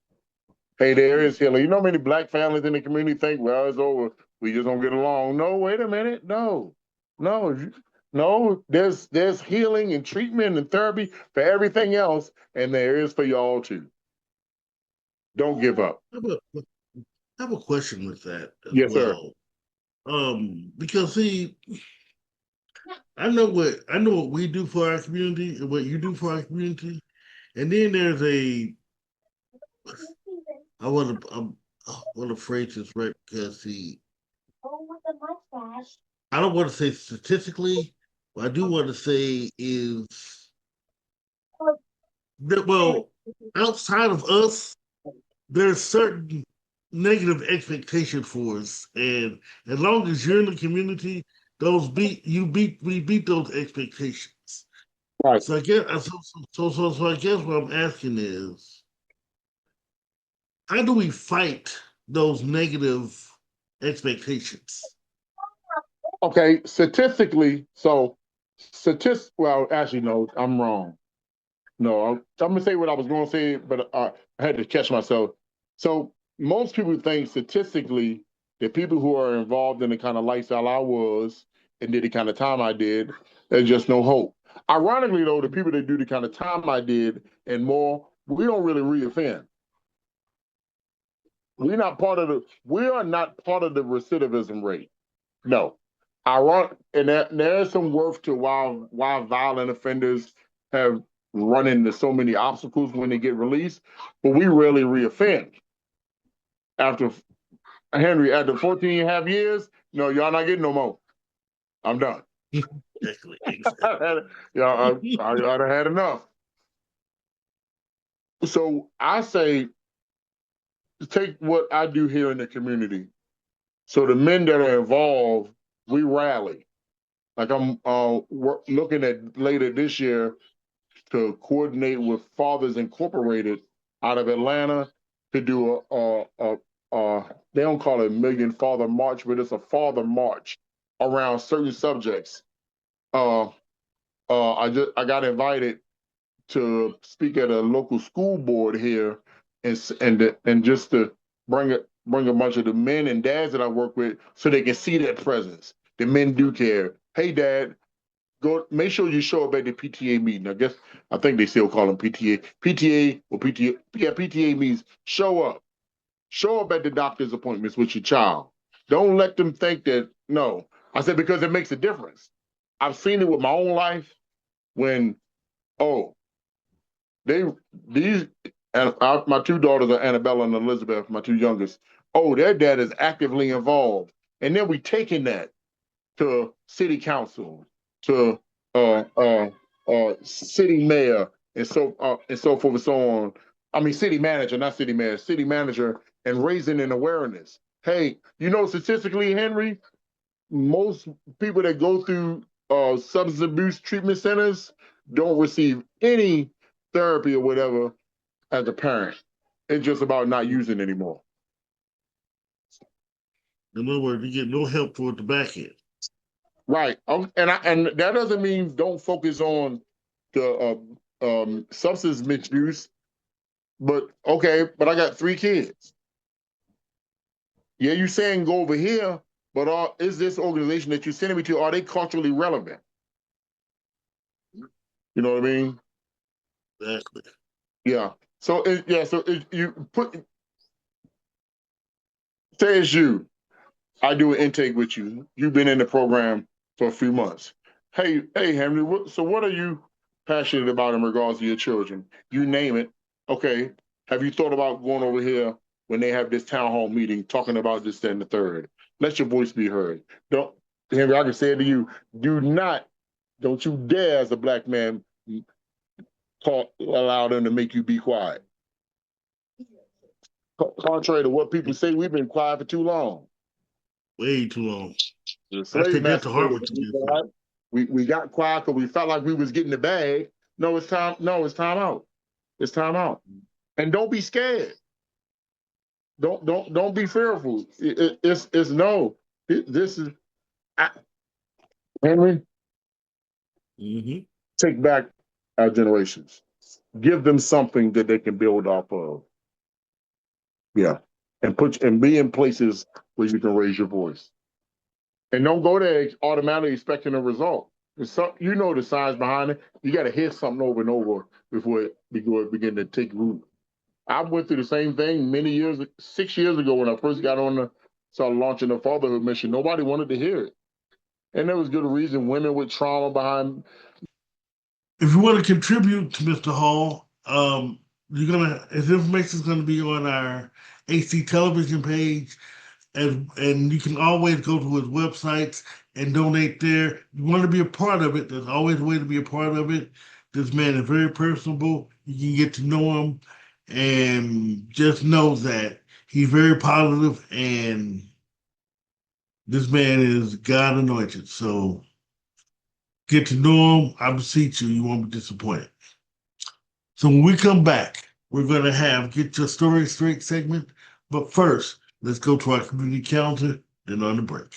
Hey, there is healing. You know how many black families in the community think, well, it's over. We just don't get along. No, wait a minute. No, no. There's healing and treatment and therapy for everything else, and there is for y'all too. Don't give up. I have a question with that as Yes, sir. well. Because see, I know what we do for our community and what you do for our community, and then there's a I want to phrase this right because see, I don't want to say statistically, what I do want to say is that well, outside of us, there's certain negative expectation for us, and as long as you're in the community, those beat you beat we beat those expectations. Right. So I guess so I guess what I'm asking is, how do we fight those negative expectations? Okay. Statistically, well, actually, no, I'm wrong. No, I'm gonna say what I was going to say, but I had to catch myself. So most people think statistically that people who are involved in the kind of lifestyle I was and did the kind of time I did, there's just no hope. Ironically, though, the people that do the kind of time I did and more, we don't really reoffend. We are not part of the recidivism rate. No. And there is some worth to why violent offenders have run into so many obstacles when they get released, but we rarely reoffend. After after 14 and a half years, no, y'all not getting no more. I'm done. Exactly, exactly. Y'all, I'd have had enough. So I say, take what I do here in the community. So the men that are involved, we rally. Like I'm looking at later this year to coordinate with Fathers Incorporated out of Atlanta to do they don't call it a Million Father March, but it's a Father March around certain subjects. Uh, I got invited to speak at a local school board here, and just to bring a bunch of the men and dads that I work with so they can see that presence. The men do care. Hey, Dad, go make sure you show up at the PTA meeting. I think they still call them PTA. PTA or PTA. Yeah, PTA means show up. Show up at the doctor's appointments with your child. Don't let them think that no. I said because it makes a difference. I've seen it with my own life when oh they these and my two daughters are Annabella and Elizabeth, my two youngest. Oh, their dad is actively involved, and then we taking that to city council, to city mayor, and so forth and so on. I mean, city manager, not city mayor, city manager, and raising an awareness. Hey, statistically, Henry, most people that go through substance abuse treatment centers don't receive any therapy or whatever as a parent. It's just about not using anymore. In other words, you get no help for it to back it. Right, and that doesn't mean don't focus on the substance misuse. But okay, but I got 3 kids. Yeah, you saying go over here, but is this organization that you're sending me to, are they culturally relevant? You know what I mean? Exactly. Yeah. So you put say it's you. I do an intake with you. You've been in the program for a few months. Hey, Henry. What are you passionate about in regards to your children? You name it. Okay. Have you thought about going over here when they have this town hall meeting, talking about this, that, and the third? Let your voice be heard. Don't, Henry. I can say it to you. Don't you dare, as a black man, allow them to make you be quiet. Contrary to what people say, we've been quiet for too long. Way too long. The slave master we got quiet because we felt like we was getting the bag. No, it's time. No, it's time out. It's time out. And don't be scared. Don't be fearful. It's no. This is Henry. Mm-hmm. Take back our generations. Give them something that they can build off of. Yeah, and be in places where you can raise your voice. And don't go there automatically expecting a result. The signs behind it. You got to hear something over and over before it begin to take root. I went through the same thing 6 years ago when I first got started launching the fatherhood mission. Nobody wanted to hear it. And there was good reason, women with trauma behind. If you want to contribute to Mr. Hall, his information is gonna be on our AC television page, and you can always go to his websites and donate there. You want to be a part of it, there's always a way to be a part of it. This man is very personable. You can get to know him and just know that he's very positive, and this man is God anointed. So get to know him. I beseech you, you won't be disappointed. So when we come back, we're going to have Get Your Story Straight segment. But first, let's go to our community calendar and on the break.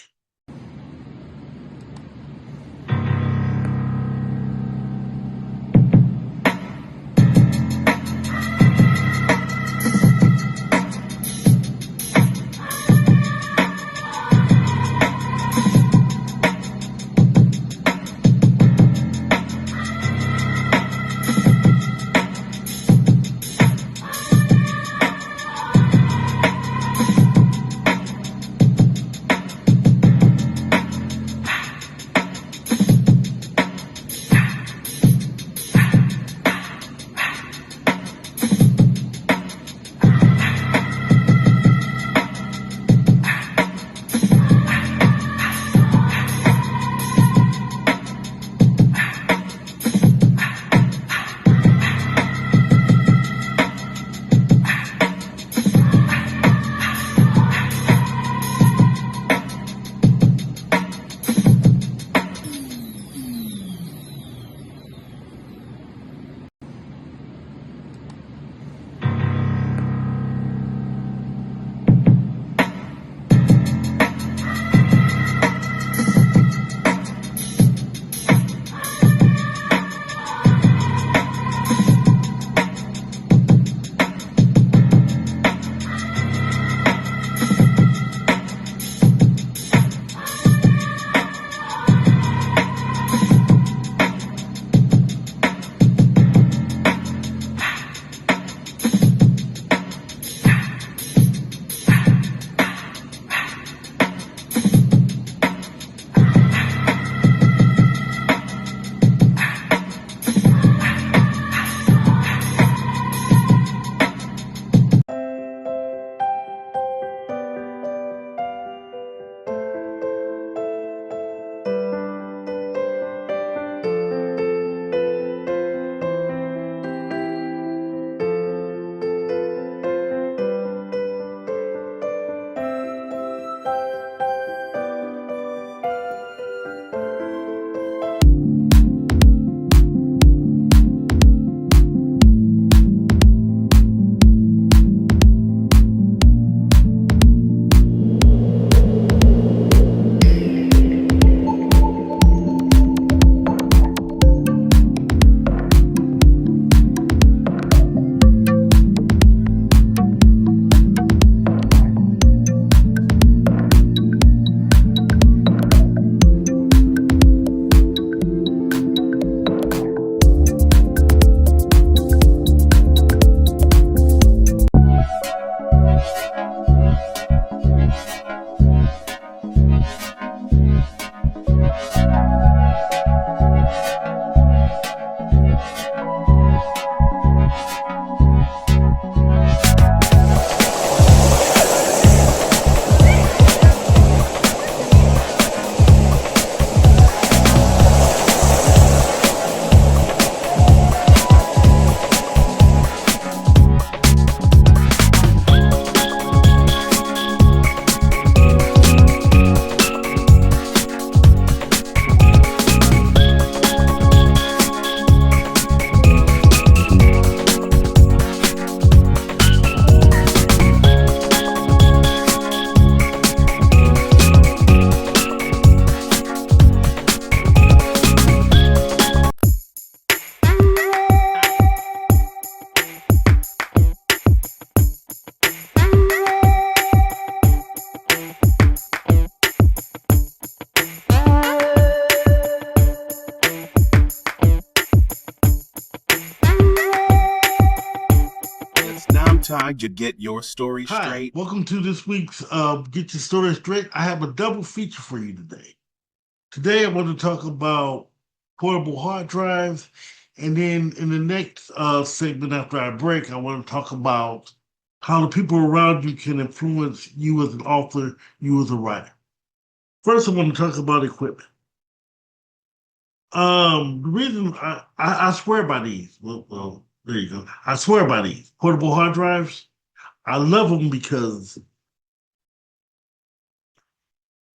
time you get your story Hi, straight? welcome to this week's Get Your Story Straight. I have a double feature for you today. Today, I want to talk about portable hard drives, and then in the next segment after I break, I want to talk about how the people around you can influence you as an author, you as a writer. First, I want to talk about equipment. The reason I swear by these, well, there you go. I swear by these portable hard drives. I love them because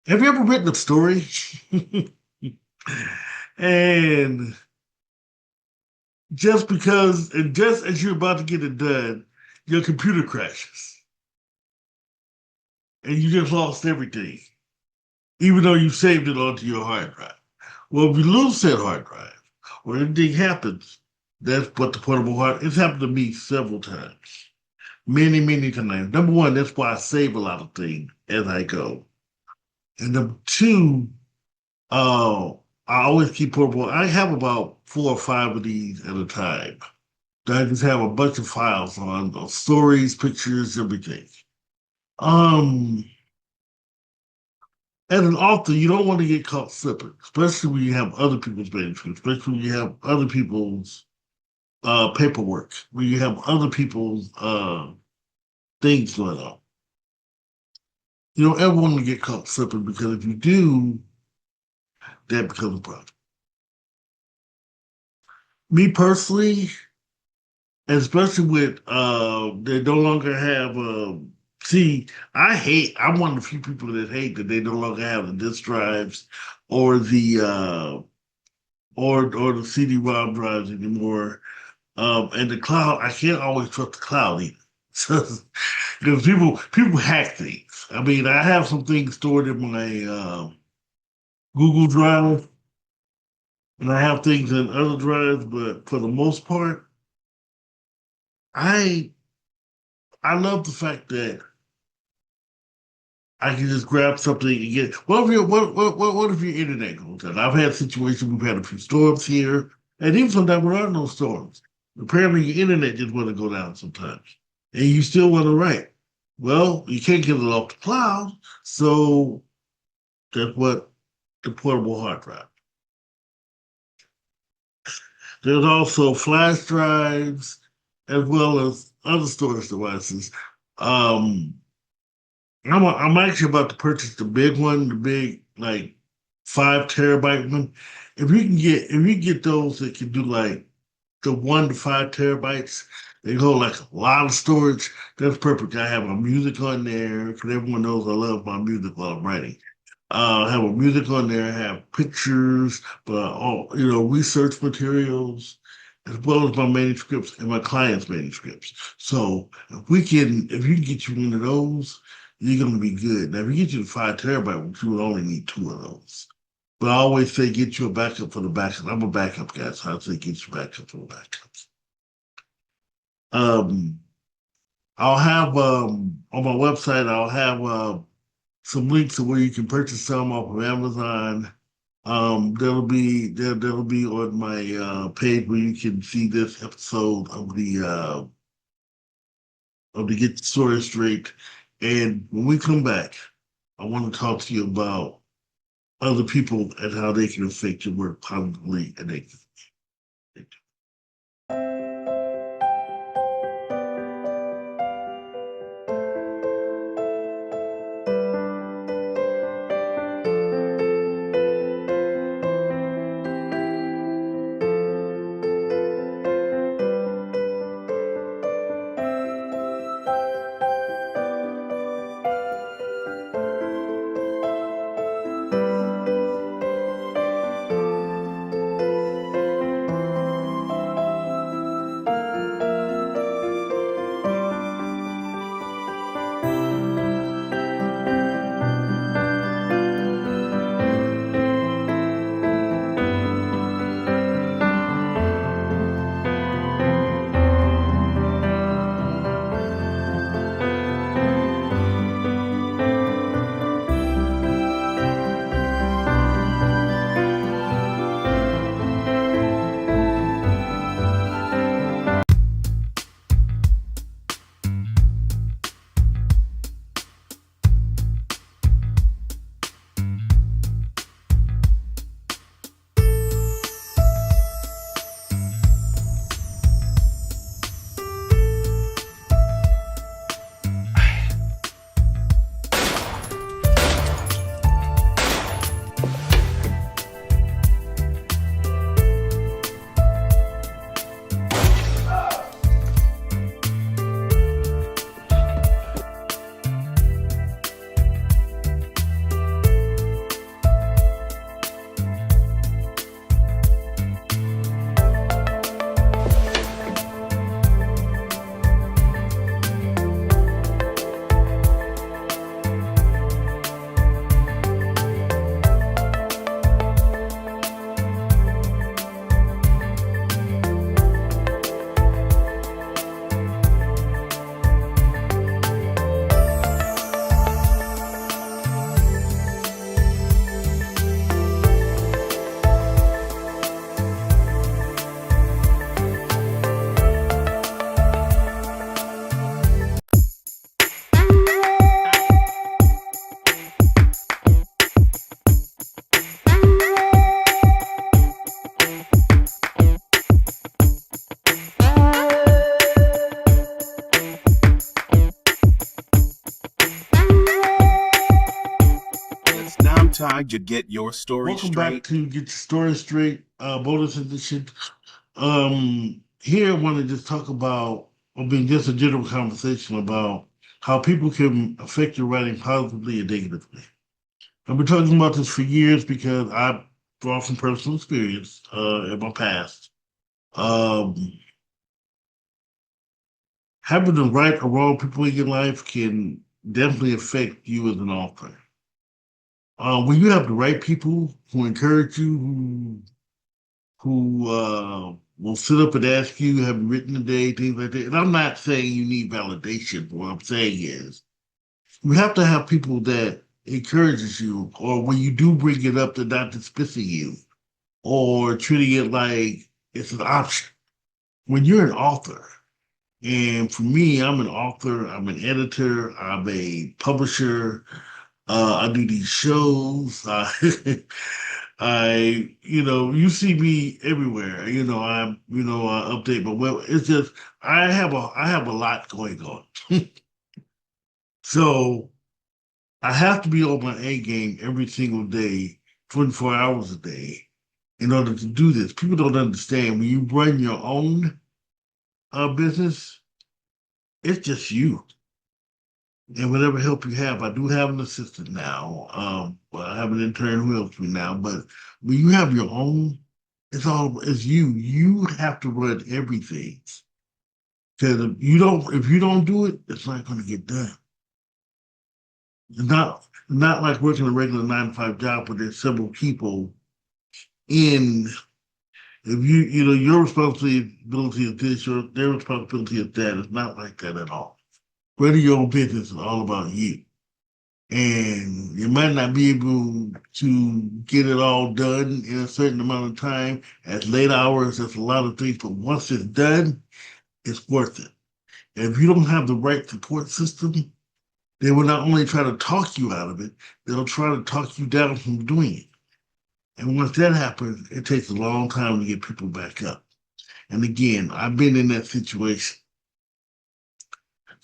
have you ever written a story and just as you're about to get it done, your computer crashes and you just lost everything, even though you saved it onto your hard drive. Well, if you lose that hard drive or anything happens, that's what the portable hard. It's happened to me several times, many, many times. Number one, that's why I save a lot of things as I go, and number two, uh, I always keep portable. I have about 4 or 5 of these at a time. I just have a bunch of files on stories, pictures, everything. Um, as an author, you don't want to get caught slipping, especially when you have other people's manuscripts, especially when you have other people's paperwork, when you have other people's things going on. You don't ever want to get caught slipping because if you do, that becomes a problem. Me personally, especially with they no longer have see, I'm one of the few people that hate that they no longer have the disk drives or or the CD-ROM drives anymore. And the cloud, I can't always trust the cloud either. So because people hack things. I mean, I have some things stored in my Google Drive and I have things in other drives, but for the most part, I I love the fact that I can just grab something and get. What if your internet goes down? I've had situations. We've had a few storms here, and even sometimes there are no storms. Apparently, your internet just want to go down sometimes, and you still want to write. Well, you can't get it off the cloud, so that's what the portable hard drive. There's also flash drives as well as other storage devices. Um, I'm actually about to purchase the big one, the big like 5 terabyte one. If you get those that can do like the 1 to 5 terabytes, they hold like a lot of storage. That's perfect. I have my music on there because everyone knows I love my music while I'm writing. I have a music on there. I have pictures, but all research materials, as well as my manuscripts and my clients' manuscripts. So if you can get you one of those, you're going to be good. Now, if you get you the 5 terabyte, you would only need 2 of those. But I always say get you a backup for the backup. I'm a backup guy, so I say get you a backup for the backups. Um, I'll have on my website. I'll have some links to where you can purchase some off of Amazon. That'll be on my page where you can see this episode of the Get the Story Straight. And when we come back, I want to talk to you about other people and how they can affect your work positively and negatively. side, you get your story Welcome back straight. to Get Your Story Straight, bonus edition. Here I want to just talk about, I mean, just a general conversation about how people can affect your writing positively and negatively. I've been talking about this for years because I've drawn from personal experience in my past. Um, Having the right or wrong people in your life can definitely affect you as an author. When you have the right people who encourage you, who will sit up and ask you, have you written today, things like that. And I'm not saying you need validation. What I'm saying is you have to have people that encourages you, or when you do bring it up, they're not dismissing you or treating it like it's an option. When you're an author, and for me, I'm an author, I'm an editor, I'm a publisher, I do these shows. You see me everywhere. I update my web. It's just I have a lot going on. So I have to be on my A game every single day, 24 hours a day, in order to do this. People don't understand when you run your own business, it's just you. And whatever help you have, I do have an assistant now. Well, I have an intern who helps me now. But when you have your own, it's you. You have to run everything. Because if you don't do it, it's not going to get done. It's not like working a regular 9 to 5 job where there's several people in. If your responsibility is this, their responsibility is that. It's not like that at all. Running your own business is all about you. And you might not be able to get it all done in a certain amount of time at late hours. That's a lot of things, but once it's done, it's worth it. And if you don't have the right support system, they will not only try to talk you out of it, they'll try to talk you down from doing it. And once that happens, it takes a long time to get people back up. And again, I've been in that situation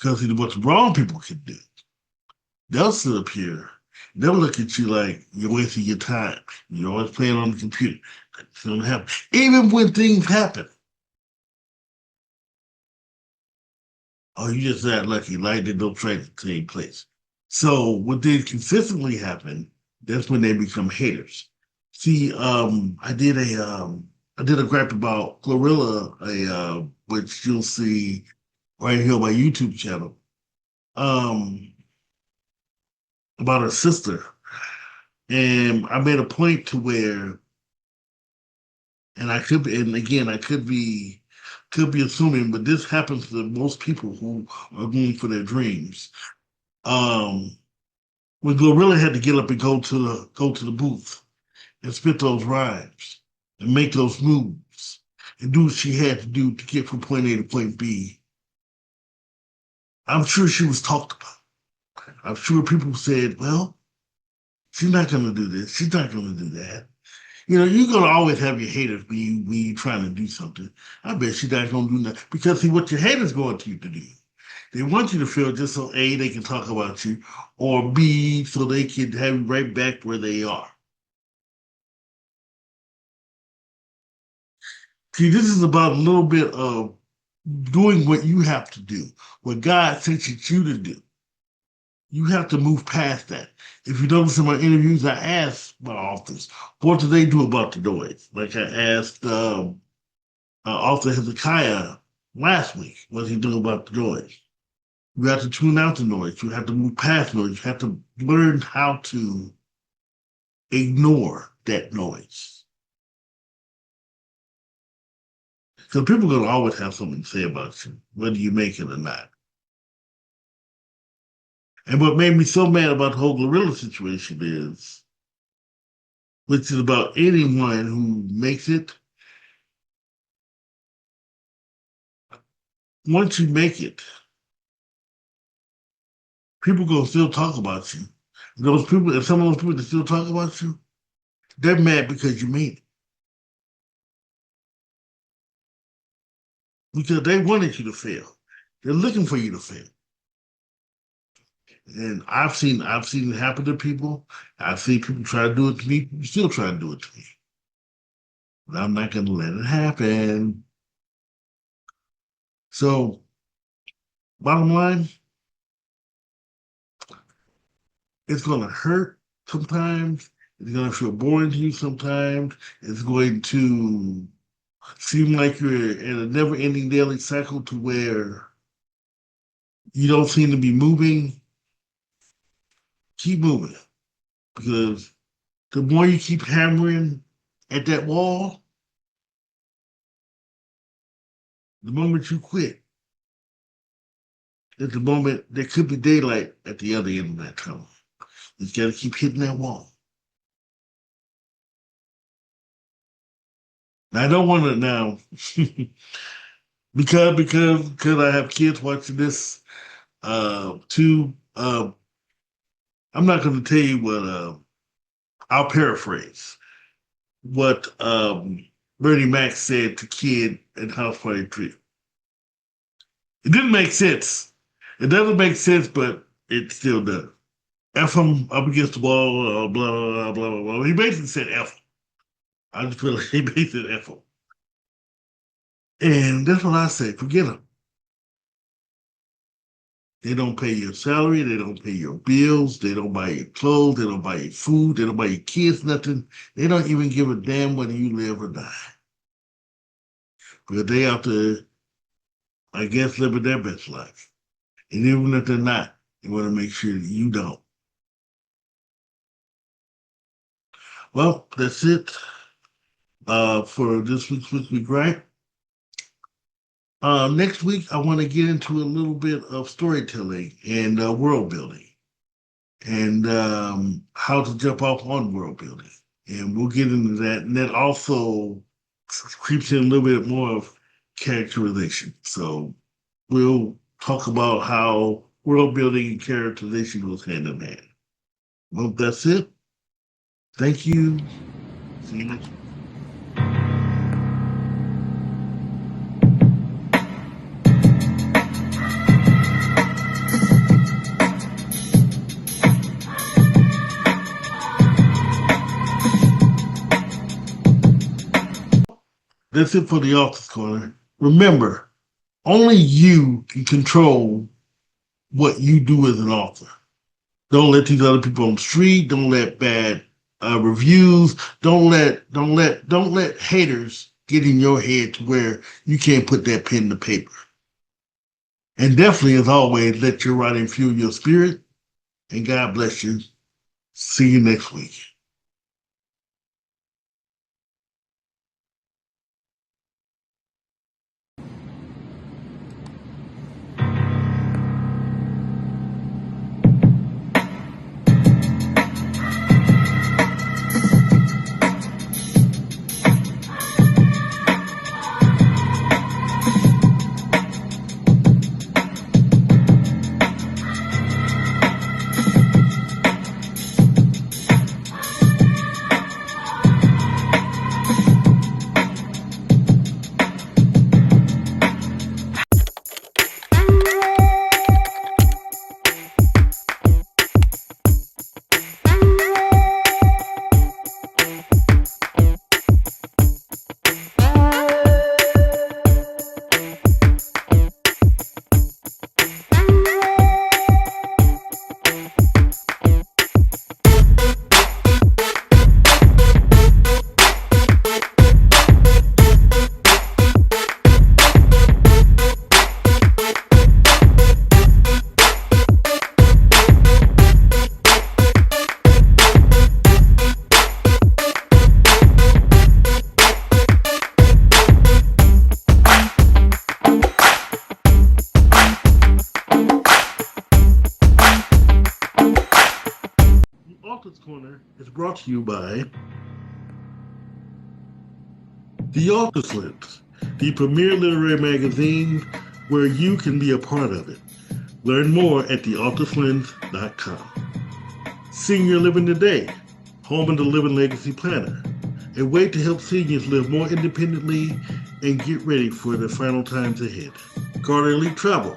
because what's wrong people can do. They'll sit up here. They'll look at you like you're wasting your time. You're always playing on the computer. It's gonna happen. Even when things happen, oh, you just that lucky. Lightning don't strike the same place. So when things consistently happen, that's when they become haters. See, I did a graph about Glorilla, which you'll see right here on my YouTube channel, um, about her sister. And I made a point to where, and again, I could be assuming, but this happens to most people who are going for their dreams. Um, when Glorilla had to get up and go to the booth and spit those rhymes and make those moves and do what she had to do to get from point A to point B, I'm sure she was talked about. I'm sure people said, "Well, she's not going to do this. She's not going to do that." You're gonna always have your haters when you trying to do something. I bet she's not gonna do nothing because see what your haters want you to do. They want you to feel just so A, they can talk about you, or B, so they can have you right back where they are. See, this is about a little bit of doing what you have to do, what God sent you to do. You have to move past that. If you notice in my interviews, I ask my authors, what do they do about the noise? Like I asked author Hezekiah last week. What's he doing about the noise? You have to tune out the noise. You have to move past noise. You have to learn how to ignore that noise. Because people are going to always have something to say about you, whether you make it or not. And what made me so mad about the whole gorilla situation is, which is about anyone who makes it, once you make it, people going to still talk about you. Those people, and some of those people that still talk about you, they're mad because you made it. Because they wanted you to fail. They're looking for you to fail. And I've seen it happen to people. I've seen people try to do it to me, people still try to do it to me. But I'm not gonna let it happen. So bottom line, it's gonna hurt sometimes. It's gonna feel boring to you sometimes. It's going to seem like you're in a never-ending daily cycle to where you don't seem to be moving. Keep moving because the more you keep hammering at that wall, the moment you quit is the moment there could be daylight at the other end of that tunnel. You just gotta keep hitting that wall. Now, I don't want to now because I have kids watching this too. I'm not going to tell you what. I'll paraphrase what Bernie Mac said to Kid in House Party 3. It didn't make sense. It doesn't make sense, but it still does. F him up against the wall, blah, blah, blah, blah, blah. He basically said F him. I just feel like he basically F him. And that's what I say. Forget him. They don't pay your salary. They don't pay your bills. They don't buy your clothes. They don't buy your food. They don't buy your kids nothing. They don't even give a damn whether you live or die. Because they out there, I guess, living their best life. And even if they're not, they want to make sure that you don't. Well, that's it for this week's Weekly Gripe. Next week, I want to get into a little bit of storytelling and world building and how to jump off on world building. And we'll get into that. And that also creeps in a little bit more of characterization. So we'll talk about how world building and characterization goes hand in hand. Well, that's it. Thank you. See you next week. That's it for the Author's Corner. Remember, only you can control what you do as an author. Don't let these other people on the street. Don't let bad reviews. Don't let haters get in your head to where you can't put that pen to paper. And definitely, as always, let your writing fuel your spirit. And God bless you. See you next week. Author's Corner is brought to you by The Author's Lens, the premier literary magazine where you can be a part of it. Learn more at theauthorslens.com. Senior Living Today, home of the Living Legacy Planner, a way to help seniors live more independently and get ready for the final times ahead. Carter Elite Travel,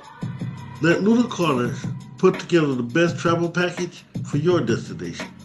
let Luna Carter put together the best travel package for your destination.